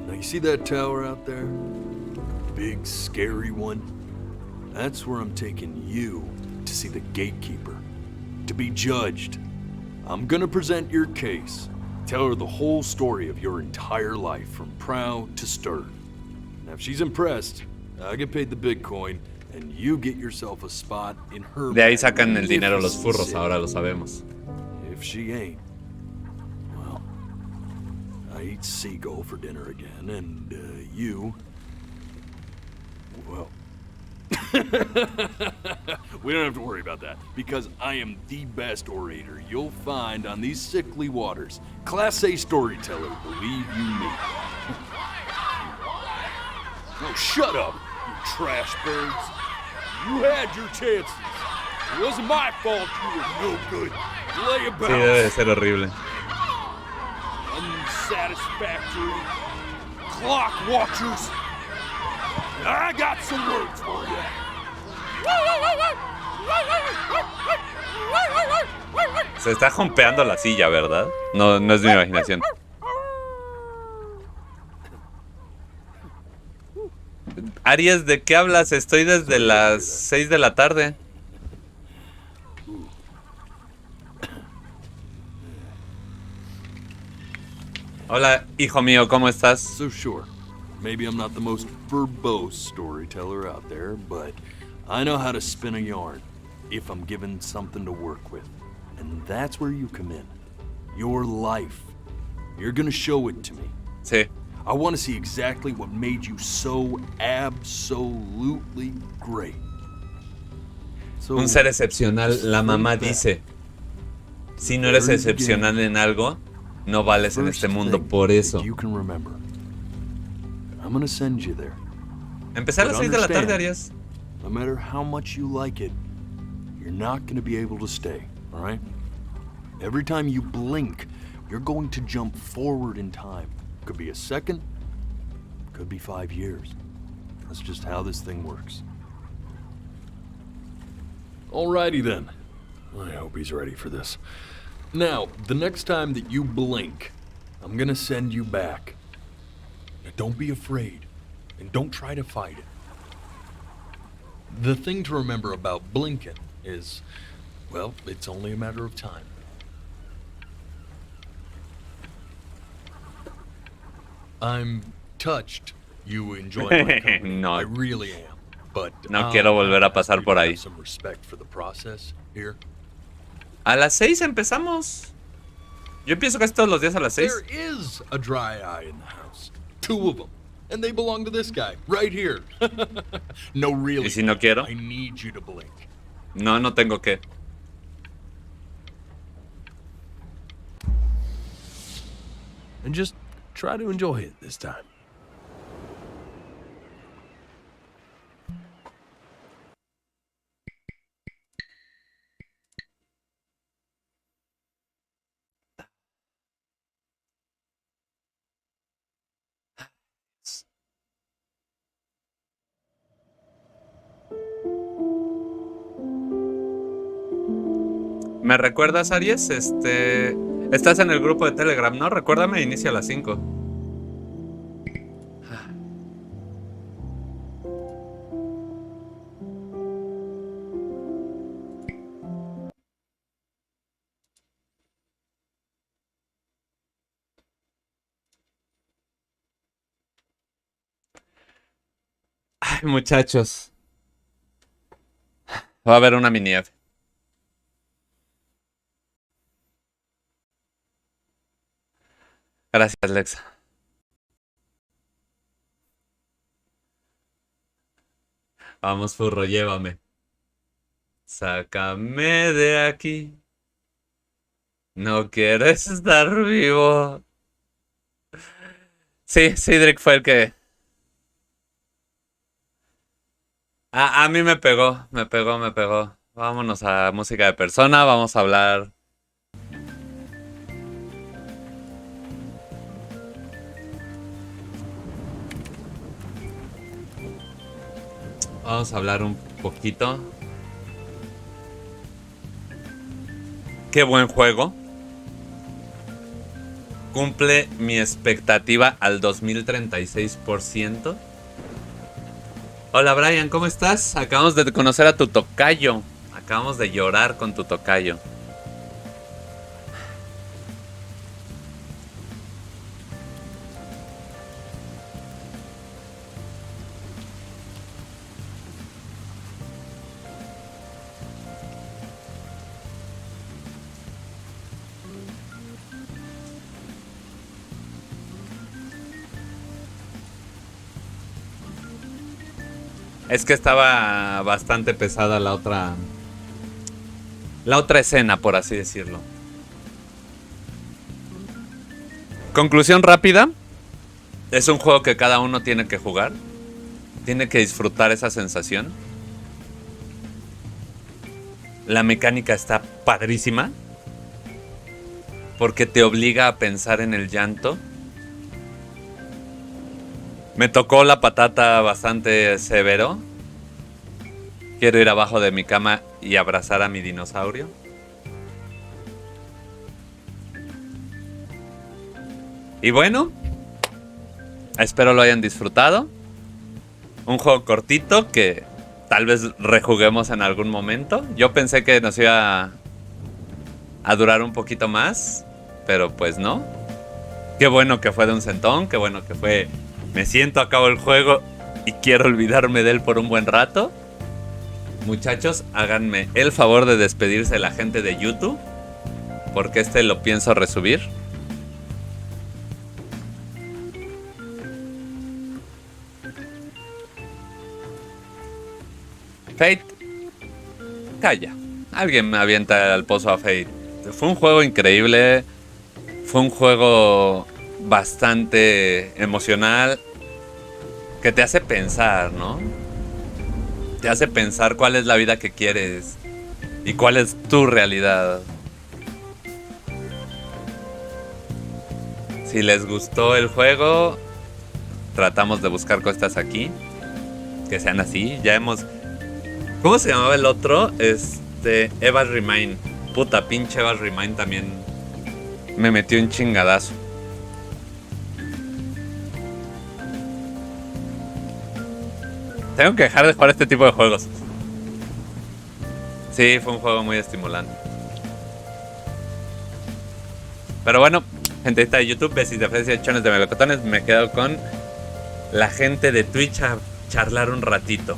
Now you see that tower out there? Big, scary one? That's where I'm taking you to see the gatekeeper. To be judged. I'm gonna present your case. Tell her the whole story of your entire life, from proud to stern. Now if she's impressed, I get paid the Bitcoin, and you get yourself a spot in her. De ahí sacan el dinero los furros, ahora lo sabemos. If she ain't, well, I eat seagull for dinner again, and you, well, we don't have to worry about that, because I am the best orator you'll find on these sickly waters. Class A storyteller, believe you me. Oh, shut up, you trash birds. You had your chances. It wasn't my fault you were no good. Lay about. Sí, debe de ser horrible. Unsatisfactory clock watchers. I got some words for you. Se está jompeando la silla, ¿verdad? No, no es mi imaginación. Aries, ¿de qué hablas? Estoy desde las 6 de la tarde. Hola, hijo mío, ¿cómo estás? So sure, maybe I'm not the most verbose storyteller out there, but I know how to spin a yarn. if I'm given something to work with. And that's where you come in. Your life. You're gonna show it to me. Sí. I want to see exactly what made you so absolutely great. So, Un ser excepcional, la mamá dice. Si no eres excepcional en algo, no vales en este mundo, por eso. I'm gonna send you there. Empecé a las 6 de la tarde, Arias. No matter how much you like it, you're not gonna be able to stay, all right? Every time you blink, you're going to jump forward in time. Could be a second, could be 5 years. That's just how this thing works. Alrighty then. I hope he's ready for this. Now, the next time that you blink, I'm gonna send you back. Now, don't be afraid, and don't try to fight it. The thing to remember about blinking is, well, it's only a matter of time. I'm touched you enjoy my company. No. I really am. But no quiero volver a pasar por ahí. Some respect for the process here. A las 6 empezamos. Yo empiezo casi todos los días a las 6. There is a dry eye in the house. 2 of them. And they belong to this guy, right here. No, really. ¿Y si no quiero? I need you to blink. No, no tengo que. And just try to enjoy it this time. ¿Me recuerdas, Aries? Estás en el grupo de Telegram, ¿no? Recuérdame, inicia a las 5. Ay, muchachos. Va a haber una mini F. Gracias, Alexa. Vamos, furro, llévame. Sácame de aquí. No quieres estar vivo. Sí, Cedric fue el que... A mí me pegó. Vámonos a música de persona, vamos a hablar... Vamos a hablar un poquito. Qué buen juego. Cumple mi expectativa al 2036%. Hola Brian, ¿cómo estás? Acabamos de conocer a tu tocayo. Acabamos de llorar con tu tocayo. Es que estaba bastante pesada la otra escena, por así decirlo. Conclusión rápida. Es un juego que cada uno tiene que jugar. Tiene que disfrutar esa sensación. La mecánica está padrísima. Porque te obliga a pensar en el llanto. Me tocó la patata bastante severo. Quiero ir abajo de mi cama y abrazar a mi dinosaurio. Y bueno, espero lo hayan disfrutado. Un juego cortito que tal vez rejuguemos en algún momento. Yo pensé que nos iba a durar un poquito más, pero pues no. Qué bueno que fue de un centón, qué bueno que fue... Me siento, acabo el juego y quiero olvidarme de él por un buen rato. Muchachos, háganme el favor de despedirse de la gente de YouTube, porque este lo pienso resubir. Fate, calla. Alguien me avienta al pozo a Fate. Fue un juego increíble. Fue un juego bastante emocional. Que te hace pensar, ¿no? Te hace pensar cuál es la vida que quieres. Y cuál es tu realidad. Si les gustó el juego, tratamos de buscar cosas aquí que sean así. Ya hemos... ¿Cómo se llamaba el otro? Eva's Remind. Puta, pinche Eva's Remind también me metió un chingadazo. Tengo que dejar de jugar este tipo de juegos. Sí, fue un juego muy estimulante. Pero bueno, gente de YouTube, besis de Fresia, chones de melocotones. Me quedo con la gente de Twitch a charlar un ratito.